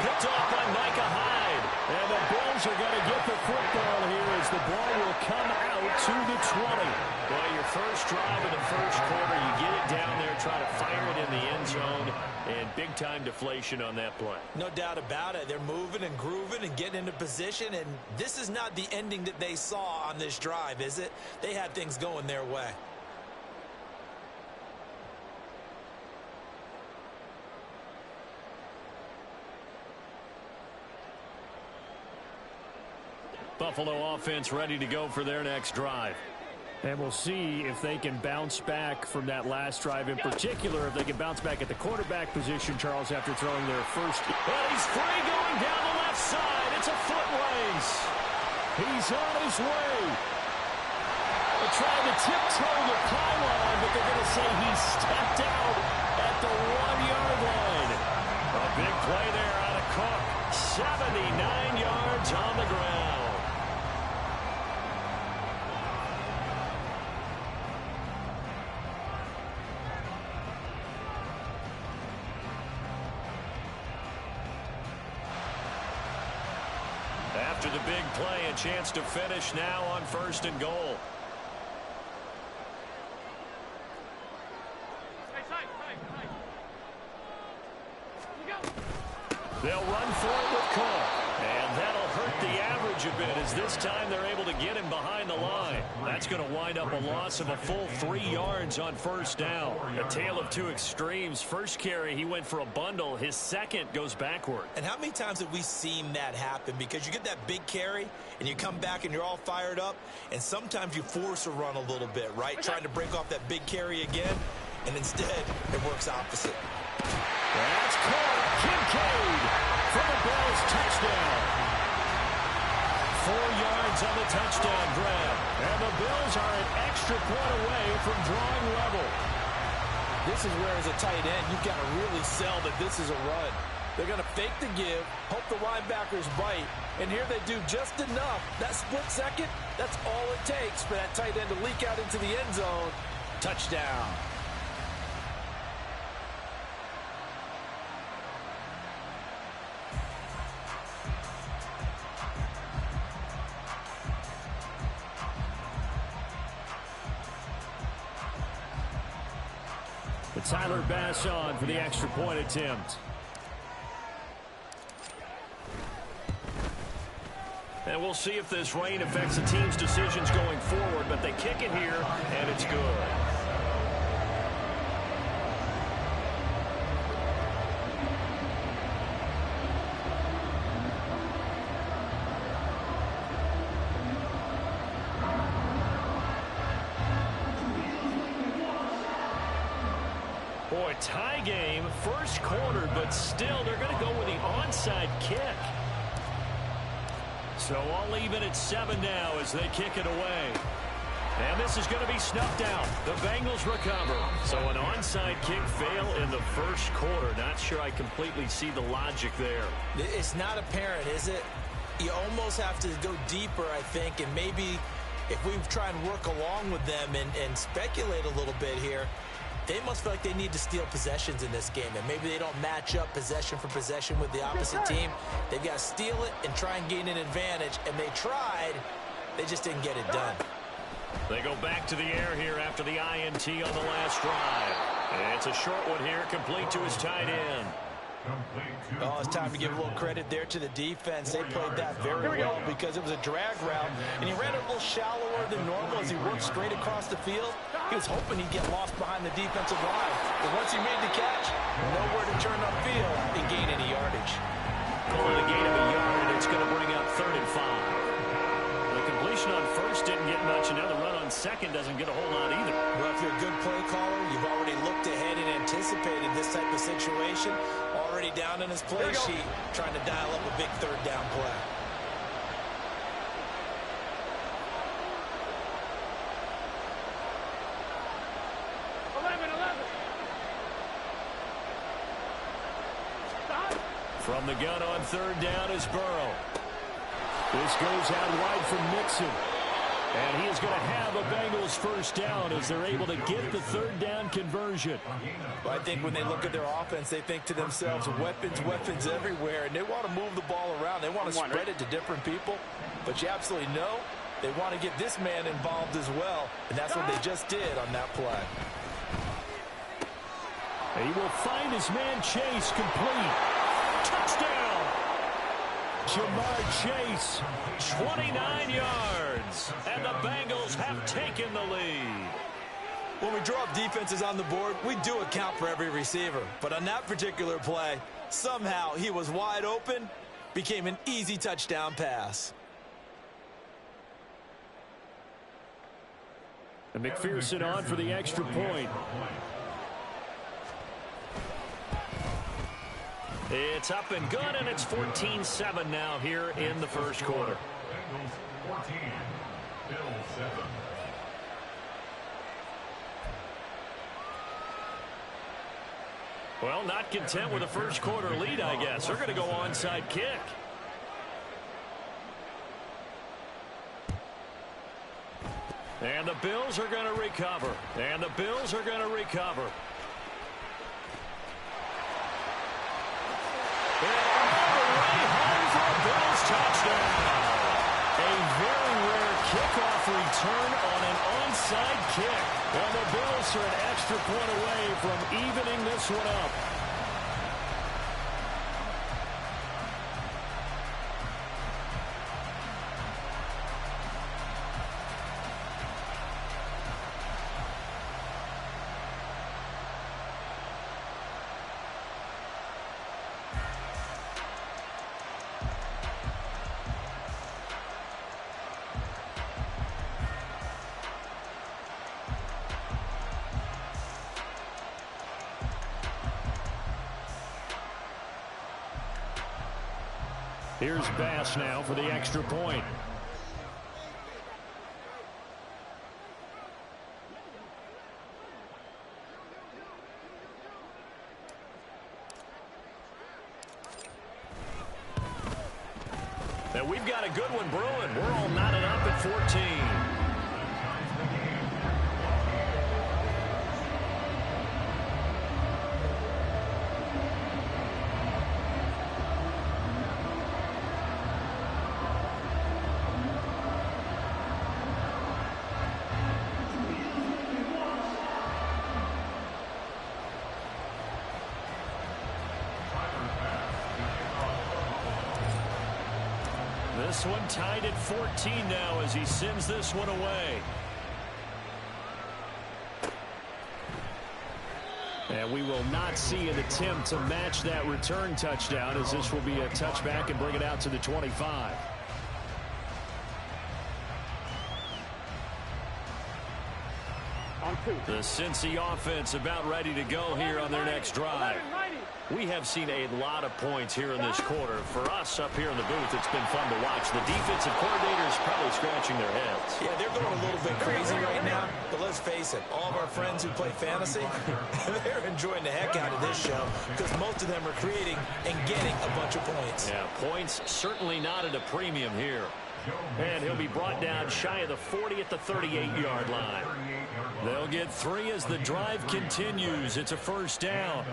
Picked off by Micah Hyde. And the Bills are going to get the football here as the ball will come out to the 20. Well, your first drive in the first quarter, you get it down there, try to fire it in the end zone, and big-time deflation on that play. No doubt about it. They're moving and grooving and getting into position, and this is not the ending that they saw on this drive, is it? They had things going their way. Buffalo offense ready to go for their next drive. And we'll see if they can bounce back from that last drive, in particular if they can bounce back at the quarterback position, Charles, after throwing their first. Well, he's free going down the left side. It's a foot race. He's on his way. They're trying to tiptoe the pylon, but they're going to say he stepped out at the 1-yard line. A big play there out of Cook. 79 yards on the ground. After the big play, a chance to finish now on 1st and goal. They'll run for it with Cook. And that'll hurt the average a bit as this time they're able to get him behind the line. That's going to wind up a loss of a full 3 yards on 1st down. A tale of two extremes. First carry, he went for a bundle. His second goes backward. And how many times have we seen that happen? Because you get that big carry, and you come back and you're all fired up, and sometimes you force a run a little bit, right? Trying to break off that big carry again, and instead it works opposite. That's caught. Kincaid for the Bills touchdown. 4 yards on the touchdown grab. And the Bills are an extra point away from drawing level. This is where, as a tight end, you've got to really sell that this is a run. They're going to fake the give, hope the linebackers bite, and here they do just enough. That split second, that's all it takes for that tight end to leak out into the end zone. Touchdown. Tyler Bass on for the extra point attempt. And we'll see if this rain affects the team's decisions going forward, but they kick it here, and it's good. Boy, tie game, first quarter, but still they're going to go with the onside kick. So all even at 7 now as they kick it away. And this is going to be snuffed out. The Bengals recover. So an onside kick fail in the first quarter. Not sure I completely see the logic there. It's not apparent, is it? You almost have to go deeper, I think, and maybe if we try and work along with them and speculate a little bit here, they must feel like they need to steal possessions in this game, and maybe they don't match up possession for possession with the opposite team. They've got to steal it and try and gain an advantage, and they tried. They just didn't get it done. They go back to the air here after the INT on the last drive. And it's a short one here, complete to his tight end. Oh, it's time to give a little credit there to the defense. They played that very well because it was a drag route, and he ran it a little shallower than normal as he worked straight across the field. He was hoping he'd get lost behind the defensive line, but once he made the catch, nowhere to turn upfield and gain any yardage. Calling the gain of a yard, it's going to bring up 3rd and 5. The completion on first didn't get much, and now the run on second doesn't get a whole lot either. Well, if you're a good play caller, you've already looked ahead and anticipated this type of situation. Already down in his play sheet, trying to dial up a big 3rd down play. From the gun on 3rd down is Burrow. This goes out wide from Mixon. And he is going to have a Bengals first down as they're able to get the third down conversion. Well, I think when they look at their offense, they think to themselves, weapons, weapons everywhere, and they want to move the ball around. They want to spread it to different people, but you absolutely know they want to get this man involved as well, and that's what they just did on that play. He will find his man Chase complete. Touchdown! Jamar Chase, 29 yards, and the Bengals have taken the lead. When we draw up defenses on the board, we do account for every receiver. But on that particular play, somehow he was wide open, became an easy touchdown pass. And McPherson on for the extra point. It's up and good, and it's 14-7 now here in the first quarter. Bengals 14, Bills 7. Well, not content with a first quarter lead, I guess. They're going to go onside kick. And the Bills are going to recover. And the Bills are going to recover. Bills touchdown. A very rare kickoff return on an onside kick. And the Bills are an extra point away from evening this one up. Here's Bass now for the extra point. And we've got a good one brewing. We're all knotted up at 14. This one tied at 14 now as he sends this one away. And we will not see an attempt to match that return touchdown, as this will be a touchback and bring it out to the 25. The Cincy offense about ready to go here on their next drive. We have seen a lot of points here in this quarter. For us up here in the booth, it's been fun to watch. The defensive coordinators probably scratching their heads. Yeah, they're going a little bit crazy right now. But let's face it, all of our friends who play fantasy, they're enjoying the heck out of this show because most of them are creating and getting a bunch of points. Yeah, points certainly not at a premium here. And he'll be brought down shy of the 40 at the 38-yard line. They'll get 3 as the drive continues. It's a first down.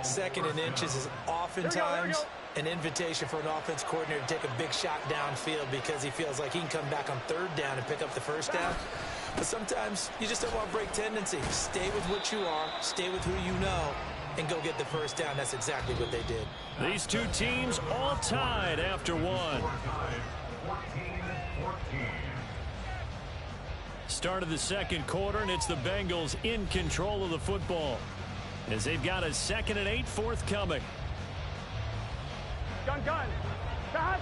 Second and inches is oftentimes an invitation for an offense coordinator to take a big shot downfield because he feels like he can come back on third down and pick up the first down. But sometimes you just don't want to break tendency. Stay with what you are, stay with who you know, and go get the first down. That's exactly what they did. These two teams all tied after one. Start of the second quarter, and it's the Bengals in control of the football as they've got a 2nd and 8 forthcoming. Gun. Cut.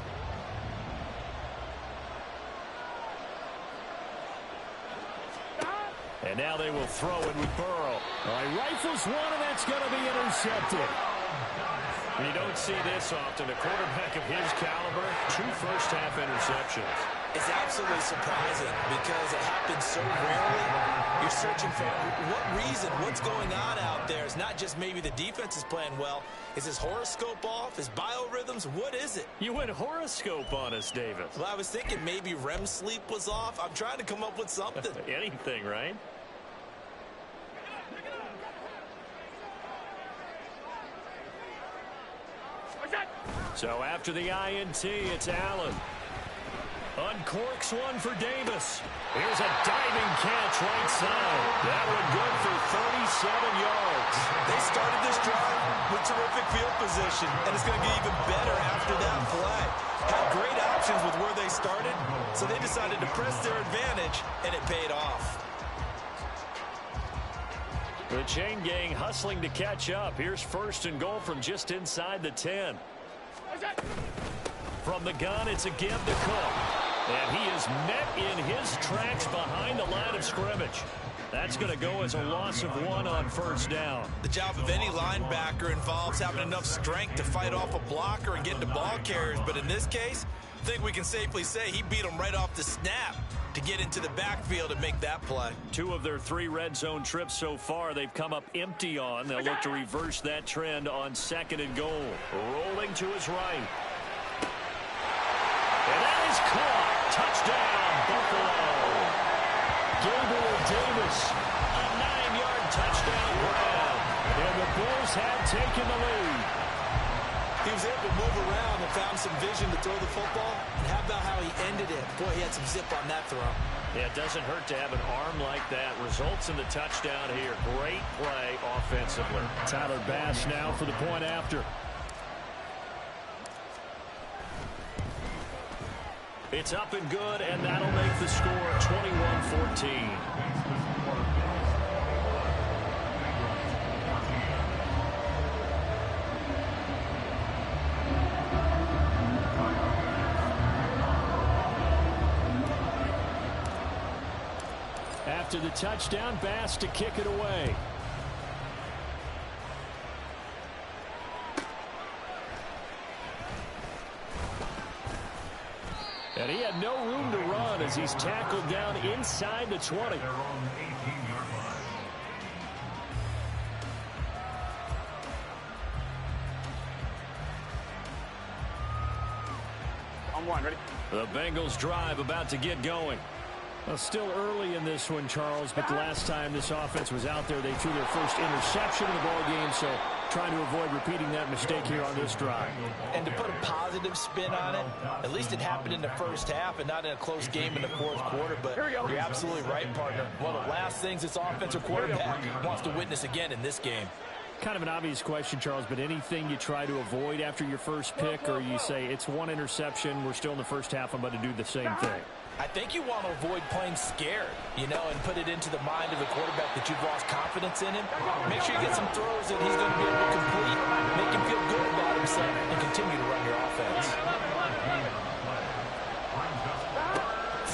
And now they will throw it with Burrow. All right, rifles one, and that's going to be intercepted. You don't see this often. A quarterback of his caliber, 2 first-half interceptions. It's absolutely surprising because it happens so rarely. You're searching for what reason, what's going on out there. It's not just maybe the defense is playing well. Is his horoscope off? His biorhythms? What is it? You went horoscope on us, David. Well, I was thinking maybe REM sleep was off. I'm trying to come up with something. Anything, right? So after the INT, it's Allen. Uncorks one for Davis. Here's a diving catch right side. That one good for 37 yards. They started this drive with terrific field position, and it's going to get even better after that play. Had great options with where they started, so they decided to press their advantage, and it paid off. The chain gang hustling to catch up. Here's 1st and goal from just inside the 10. From the gun, it's a give to Cook. And he is met in his tracks behind the line of scrimmage. That's going to go as a loss of 1 on 1st down. The job of any linebacker involves having enough strength to fight off a blocker and get to ball carriers. But in this case, I think we can safely say he beat him right off the snap to get into the backfield and make that play. 2 of their 3 red zone trips so far, they've come up empty on. They'll look to reverse that trend on 2nd and goal. Rolling to his right. And that is caught. Touchdown, Buffalo. Gabriel Davis, a 9-yard touchdown grab. And the Bulls have taken the lead. He was able to move around and found some vision to throw the football. And how about how he ended it? Boy, he had some zip on that throw. Yeah, it doesn't hurt to have an arm like that. Results in the touchdown here. Great play offensively. Tyler Bass now for the point after. It's up and good, and that'll make the score 21-14. After the touchdown, Bass to kick it away. And he had no room to run as he's tackled down inside the 20. On 1, ready? The Bengals drive about to get going. Well, still early in this one, Charles, but the last time this offense was out there, they threw their first interception in the ball game, so trying to avoid repeating that mistake here on this drive. And to put a positive spin on it, at least it happened in the first half and not in a close game in the 4th quarter, but you're absolutely right, partner. One of the last things this offensive quarterback wants to witness again in this game. Kind of an obvious question, Charles, but anything you try to avoid after your first pick, or you say it's 1 interception, we're still in the first half, I'm going to do the same thing? I think you want to avoid playing scared, and put it into the mind of the quarterback that you've lost confidence in him. Make sure you get some throws that he's going to be able to complete, make him feel good about himself, and continue to run your offense.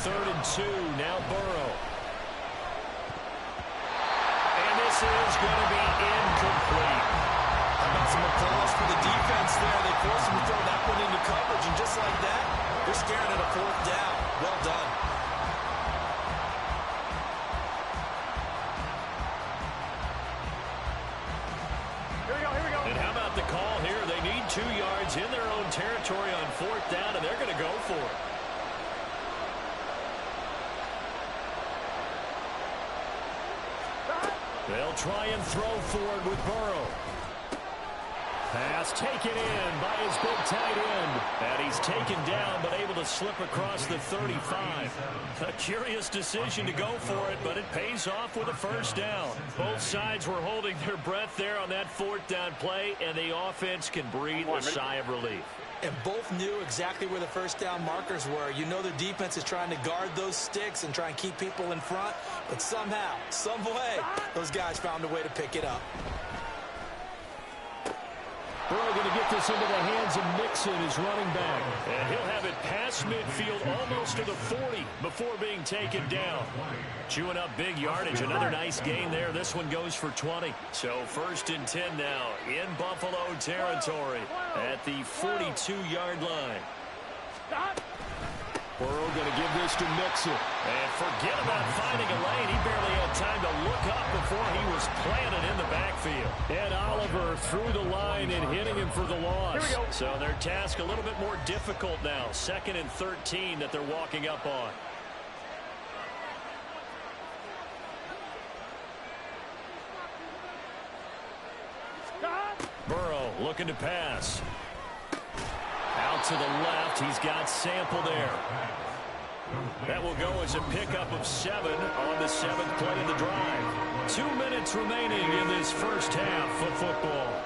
3rd and 2, now Burrow. And this is going to be incomplete. How about some applause for the defense there? They forced him to throw that one into coverage, and just like that, they're staring at a 4th down. Well done. Here we go, here we go. And how about the call here? They need 2 yards in their own territory on 4th down, and they're going to go for it. They'll try and throw forward with Burrow. Pass taken in by his big tight end. And he's taken down, but able to slip across the 35. A curious decision to go for it, but it pays off with a 1st down. Both sides were holding their breath there on that 4th down play, and the offense can breathe a sigh of relief. And both knew exactly where the 1st down markers were. The defense is trying to guard those sticks and try and keep people in front. But somehow, some way, those guys found a way to pick it up. Burrow going to get this into the hands of Mixon, his running back. And he'll have it past midfield almost to the 40 before being taken down. Chewing up big yardage. Another nice gain there. This one goes for 20. So 1st and 10 now in Buffalo territory at the 42-yard line. Burrow going to give this to Mixon. And forget about finding a lane. He barely had time to look up before he was planted in the backfield. And Oliver through the line and hitting him for the loss. Here we go. So their task a little bit more difficult now. 2nd and 13 that they're walking up on. Burrow looking to pass. Out to the left. He's got Sample there. That will go as a pickup of 7 on the 7th play of the drive. 2 minutes remaining in this first half of football.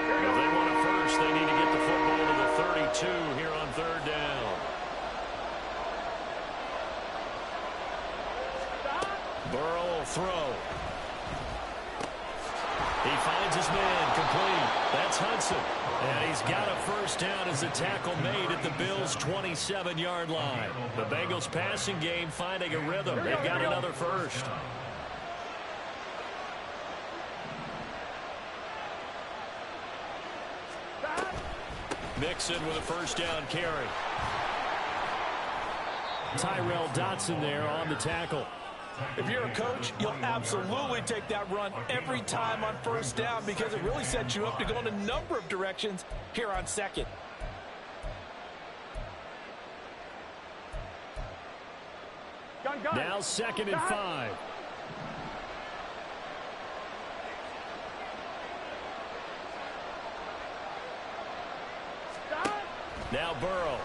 If they want it first, they need to get the football to the 32 here on 3rd down. Burrow will throw. He finds his man complete. That's Hudson. And he's got a first down as the tackle made at the Bills' 27-yard line. The Bengals passing game finding a rhythm. They've got another first. Mixon with a first down carry. Tyrell Dotson there on the tackle. If you're a coach, you'll absolutely take that run every time on first down because it really sets you up to go in a number of directions here on 2nd. Gun. Now 2nd and 5. Now Burrow.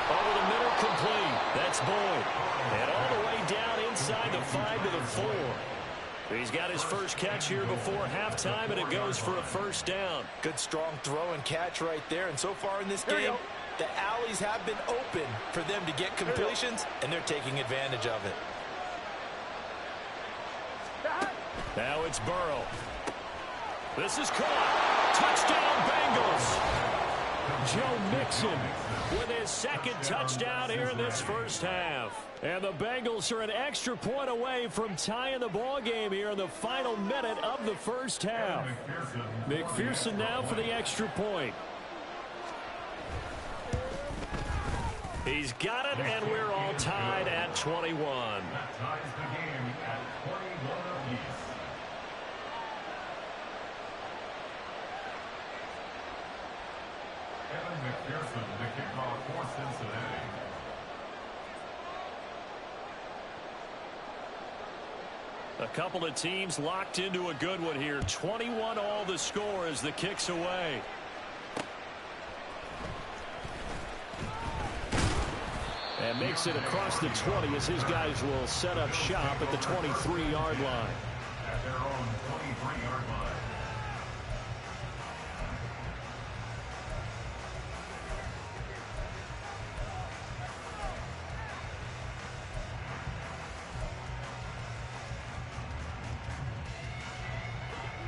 Over the middle, complete. That's Boyd. And all the way down inside the 5 to the 4. He's got his first catch here before halftime, and it goes for a first down. Good strong throw and catch right there. And so far in this game, the alleys have been open for them to get completions, and they're taking advantage of it. Now it's Burrow. This is caught. Touchdown, Bengals. Joe Mixon With his 2nd touchdown here in this first half. And the Bengals are an extra point away from tying the ball game here in the final minute of the first half. McPherson now for the extra point. He's got it, and we're all tied at 21. That ties the game at 21 apiece. Evan McPherson, the kickoff for Cincinnati. A couple of teams locked into a good one here. 21 all the score as the kick's away. And makes it across the 20 as his guys will set up shop at the 23-yard line. At their own 23-yard line.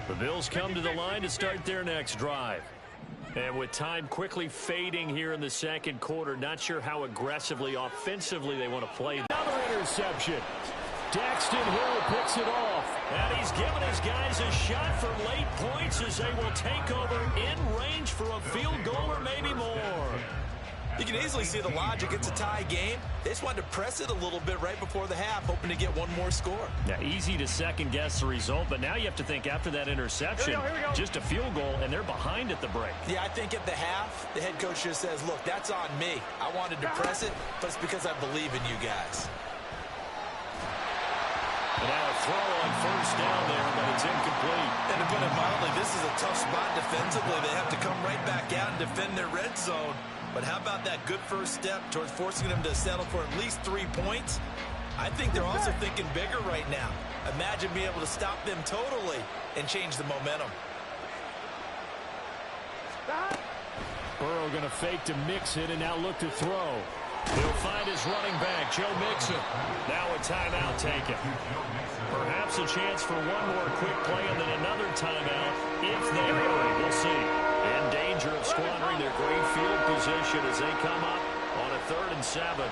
The Bills come to the line to start their next drive. And with time quickly fading here in the 2nd quarter, not sure how aggressively, offensively they want to play. Another interception. Daxton Hill picks it off. And he's given his guys a shot for late points as they will take over in range for a field goal or maybe more. You can easily see the logic. It's a tie game. They just wanted to press it a little bit right before the half, hoping to get one more score. Yeah, easy to second-guess the result, but now you have to think after that interception, Here we go. just a field goal, and they're behind at the break. Yeah, I think at the half, the head coach just says, look, that's on me. I wanted to press it, but it's because I believe in you guys. And now a throw on first down there, but it's incomplete. And to put it mildly, this is a tough spot defensively. They have to come right back out and defend their red zone. But how about that good first step towards forcing them to settle for at least 3 points? I think they're also thinking bigger right now. Imagine being able to stop them totally and change the momentum. Burrow going to fake to Mixon and now look to throw. He'll find his running back, Joe Mixon. Now a timeout taken. Perhaps a chance for one more quick play and then another timeout if they hurry. We'll see. In danger of squandering their great field position as they come up on a 3rd and 7.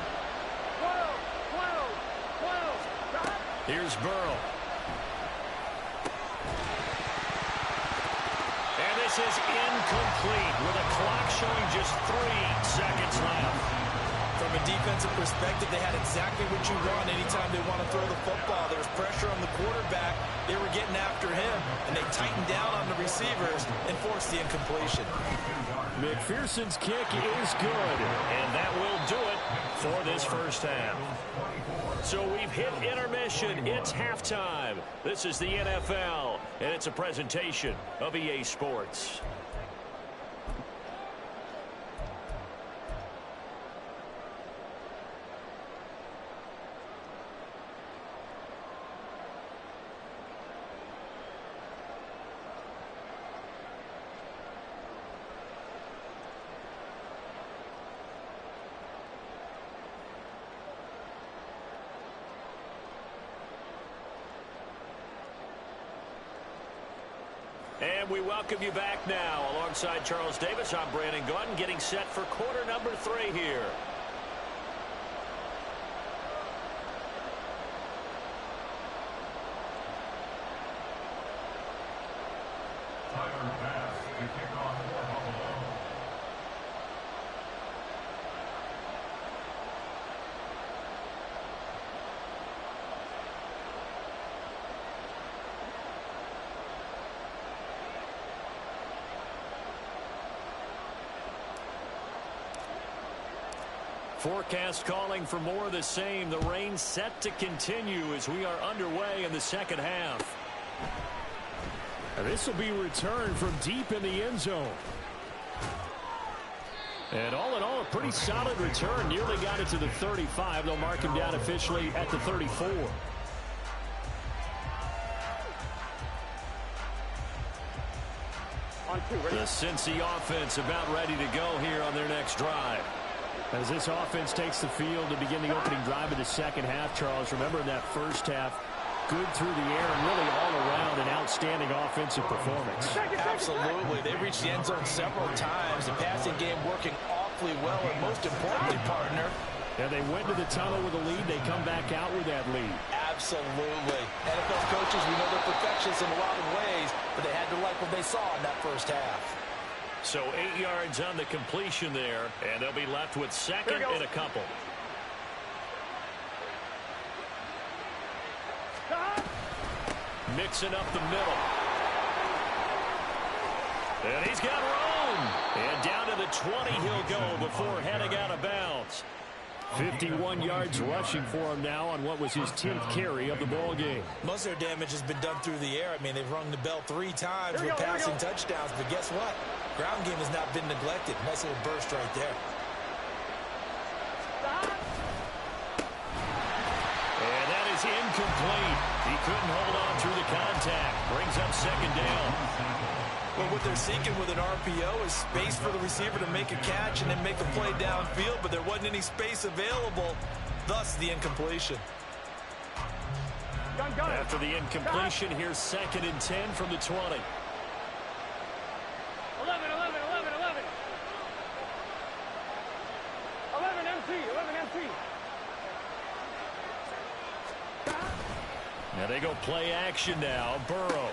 Here's Burrow. And this This is incomplete with a clock showing just 3 seconds left. From a defensive perspective, they had exactly what you want anytime they want to throw the football. There was pressure on the quarterback. They were getting after him, and they tightened down on the receivers and forced the incompletion. McPherson's kick is good, and that will do it for this first half. So we've hit intermission. It's halftime. This is the NFL, and it's a presentation of EA Sports. And we welcome you back now. Alongside Charles Davis, I'm Brandon Gaudin, getting set for quarter number 3 here. Tyler Bass to kick off for Buffalo. Forecast calling for more of the same. The rain set to continue as we are underway in the second half. This will be returned from deep in the end zone. And all in all, a pretty solid return. Nearly got it to the 35. They'll mark him down officially at the 34. On 2, ready? The Cincy offense about ready to go here on their next drive. As this offense takes the field to begin the opening drive of the second half, Charles, remember in that first half, good through the air and really all around an outstanding offensive performance. Absolutely. They reached the end zone several times. The passing game working awfully well, and most importantly, partner, And they went to the tunnel with a lead. They come back out with that lead. absolutely. NFL coaches, we know they're perfectionists in a lot of ways, but they had to like what they saw in that first half. So 8 yards on the completion there, and they'll be left with second and a couple. Mixing up the middle. And he's got room. And down to the 20 he'll go before heading out of bounds. 51 yards rushing for him now on what was his 10th carry of the ball game. Most of their damage has been done through the air. I mean, they've rung the bell 3 times with passing touchdowns, but guess what? Ground game has not been neglected. Nice little burst right there. And that is incomplete. He couldn't hold on through the contact. Brings up second down. Well, what they're seeking with an RPO is space for the receiver to make a catch and then make a play downfield, but there wasn't any space available, thus the incompletion. After the incompletion, here's second and 10 from the 20. 11, 11, 11, 11. 11 MT, 11 MT. Now they go play action now. Burrow.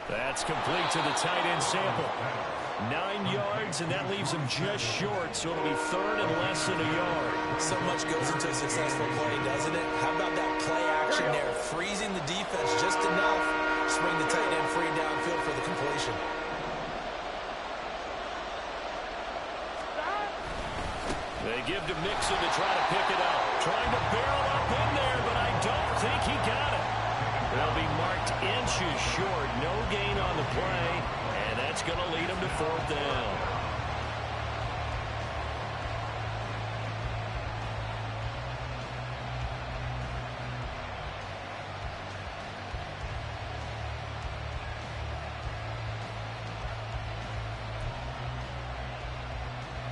That's complete to the tight end Sample. 9 yards, and that leaves him just short, so it'll be third and less than a yard. So much goes into a successful play, doesn't it? How about that play action there? Freezing the defense just enough. Swing the tight end free downfield for the completion. They give to Mixon to try to pick it up. Trying to barrel up in there, but I don't think he got it. They'll be marked inches short. No gain on the play, and that's going to lead them to fourth down.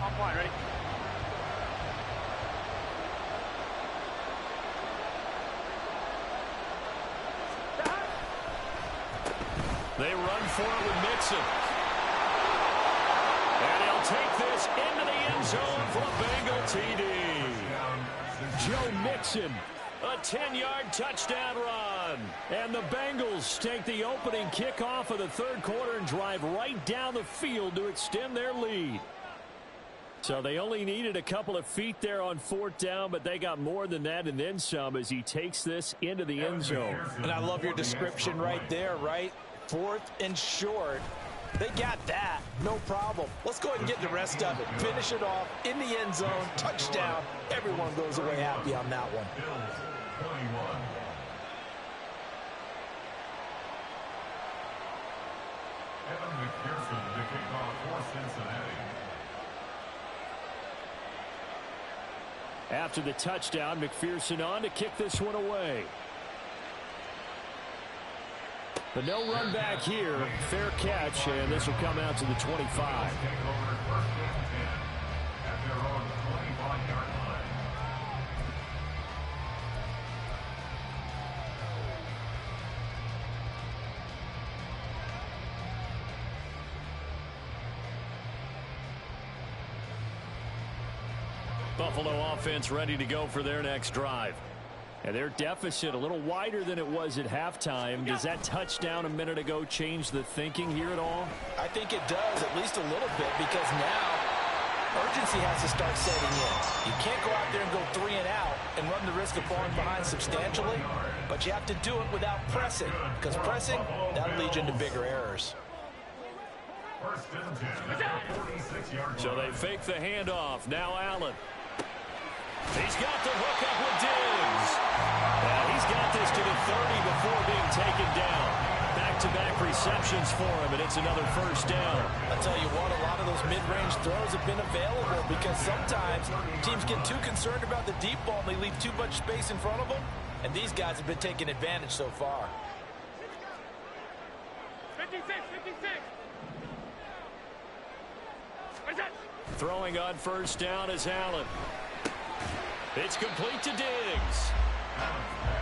On point, ready? They run for it with Mixon. And he'll take this into the end zone for a Bengal TD. Joe Mixon A 10-yard touchdown run. And the Bengals take the opening kickoff of the third quarter and drive right down the field to extend their lead. So they only needed a couple of feet there on fourth down, but they got more than that and then some as he takes this into the end zone. And I love your description right there, right? Fourth and short. They got that. No problem. Let's go ahead and get the rest of it. Finish it off in the end zone. Touchdown. Everyone goes away happy on that one. Bills 21. Evan McPherson to kick off for Cincinnati. After the touchdown, McPherson on to kick this one away. But no run back here. Fair catch, and this will come out to the 25. Take over first and 10 at their own 25-yard line. Buffalo offense ready to go for their next drive. And their deficit a little wider than it was at halftime. Does that touchdown a minute ago change the thinking here at all? I think it does, at least a little bit, because now urgency has to start setting in. You can't go out there and go 3 and out and run the risk of falling behind substantially, but you have to do it without pressing, because pressing, that'll lead you into bigger errors. First and 10 at the 46-yard line. So they fake the handoff. Now Allen. He's got the hook up with Diggs. And he's got this to the 30 before being taken down. Back-to-back receptions for him, and it's another first down. I'll tell you what, a lot of those mid-range throws have been available because sometimes teams get too concerned about the deep ball and they leave too much space in front of them, and these guys have been taking advantage so far. 56, 56. What's that? Throwing on first down is Allen. It's complete to Diggs.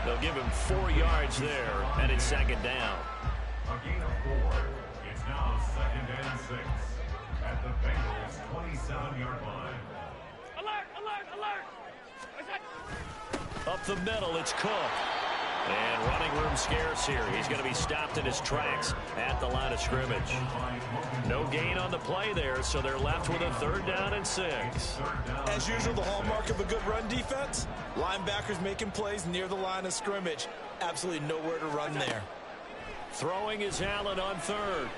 They'll give him 4 yards there, and it's second down. A gain of 4. It's now second and 6 at the Bengals' 27-yard line. Alert, alert, alert. What's that? Up the middle, it's Cook. And running room scarce here. He's going to be stopped in his tracks at the line of scrimmage. No gain on the play there, so they're left with a third down and 6. As usual, the hallmark of a good run defense, linebackers making plays near the line of scrimmage. Absolutely nowhere to run there. Throwing is Allen on third.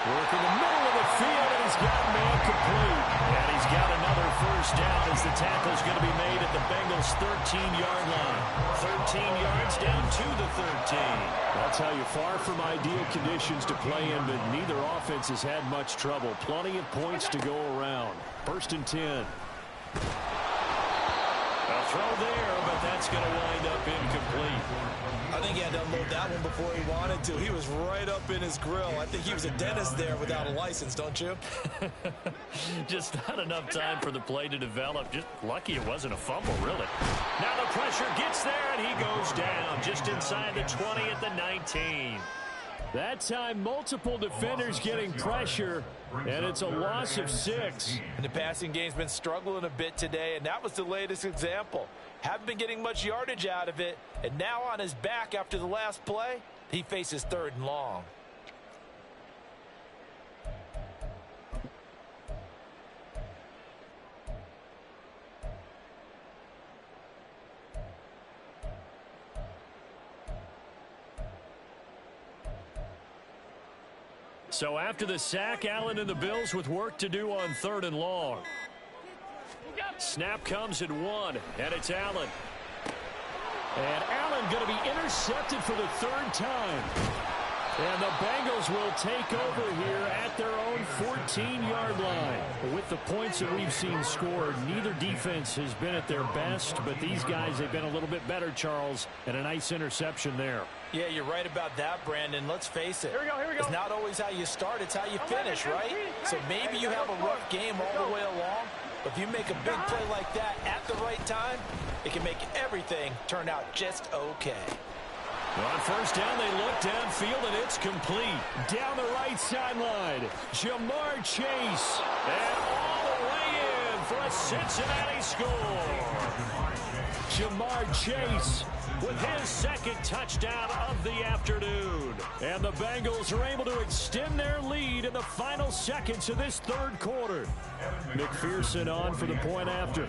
Work in the middle of the field, and he's got man complete. And he's got another first down as the tackle's going to be made at the Bengals' 13-yard line. 13 yards down to the 13. I'll tell you, far from ideal conditions to play in, but neither offense has had much trouble. Plenty of points to go around. First and 10. A throw there, but that's going to wind up incomplete. I think he had to unload that one before he wanted to. He was right up in his grill. I think he was a dentist there without a license, don't you? Just not enough time for the play to develop. Just lucky it wasn't a fumble, really. Now the pressure gets there, and he goes down just inside the 20 at the 19. That time, multiple defenders getting pressure, and it's a loss of 6. And the passing game's been struggling a bit today, and that was the latest example. Haven't been getting much yardage out of it, and now on his back after the last play, he faces third and long. So after the sack, Allen and the Bills with work to do on third and long. Snap comes at 1, and it's Allen. And Allen going to be intercepted for the 3rd time. And the Bengals will take over here at their own 14-yard line. With the points that we've seen scored, neither defense has been at their best, but these guys, they've been a little bit better, Charles, and a nice interception there. Yeah, you're right about that, Brandon. Let's face it. Here we go, here we go. It's not always how you start, it's how you finish, right? So maybe you have a rough game all the way along, but if you make a big play like that at the right time, it can make everything turn out just okay. On first down, they look downfield, and it's complete. Down the right sideline, Jamar Chase. And all the way in for a the Cincinnati score. Jamar Chase With his second touchdown of the afternoon. and the Bengals are able to extend their lead in the final seconds of this third quarter. McPherson on for the point after.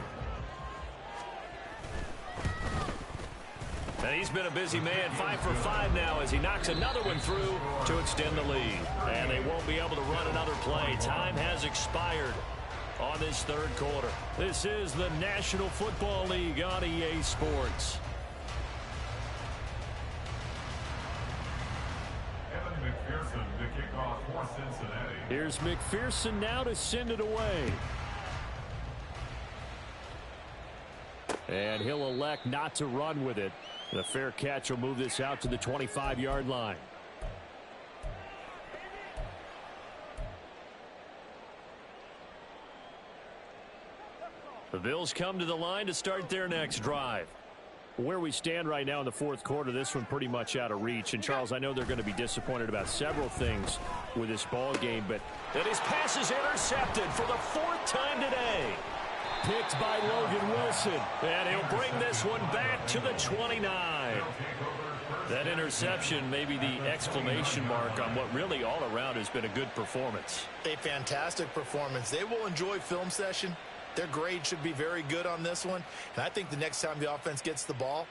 And he's been a busy man, 5 for 5 now as he knocks another one through to extend the lead. And they won't be able to run another play. Time has expired on this third quarter. This is the National Football League on EA Sports. McPherson to kick off for Cincinnati. Here's McPherson now to send it away. And he'll elect not to run with it. The fair catch will move this out to the 25-yard line. The Bills come to the line to start their next drive. Where we stand right now in the fourth quarter, this one pretty much out of reach. And, Charles, I know they're going to be disappointed about several things with this ball game, but And his pass is intercepted for the 4th time today. picked by Logan Wilson. And he'll bring this one back to the 29. That interception may be the exclamation mark on what really all around has been a good performance. A fantastic performance. They will enjoy film session. Their grade should be very good on this one. And I think the next time the offense gets the ball,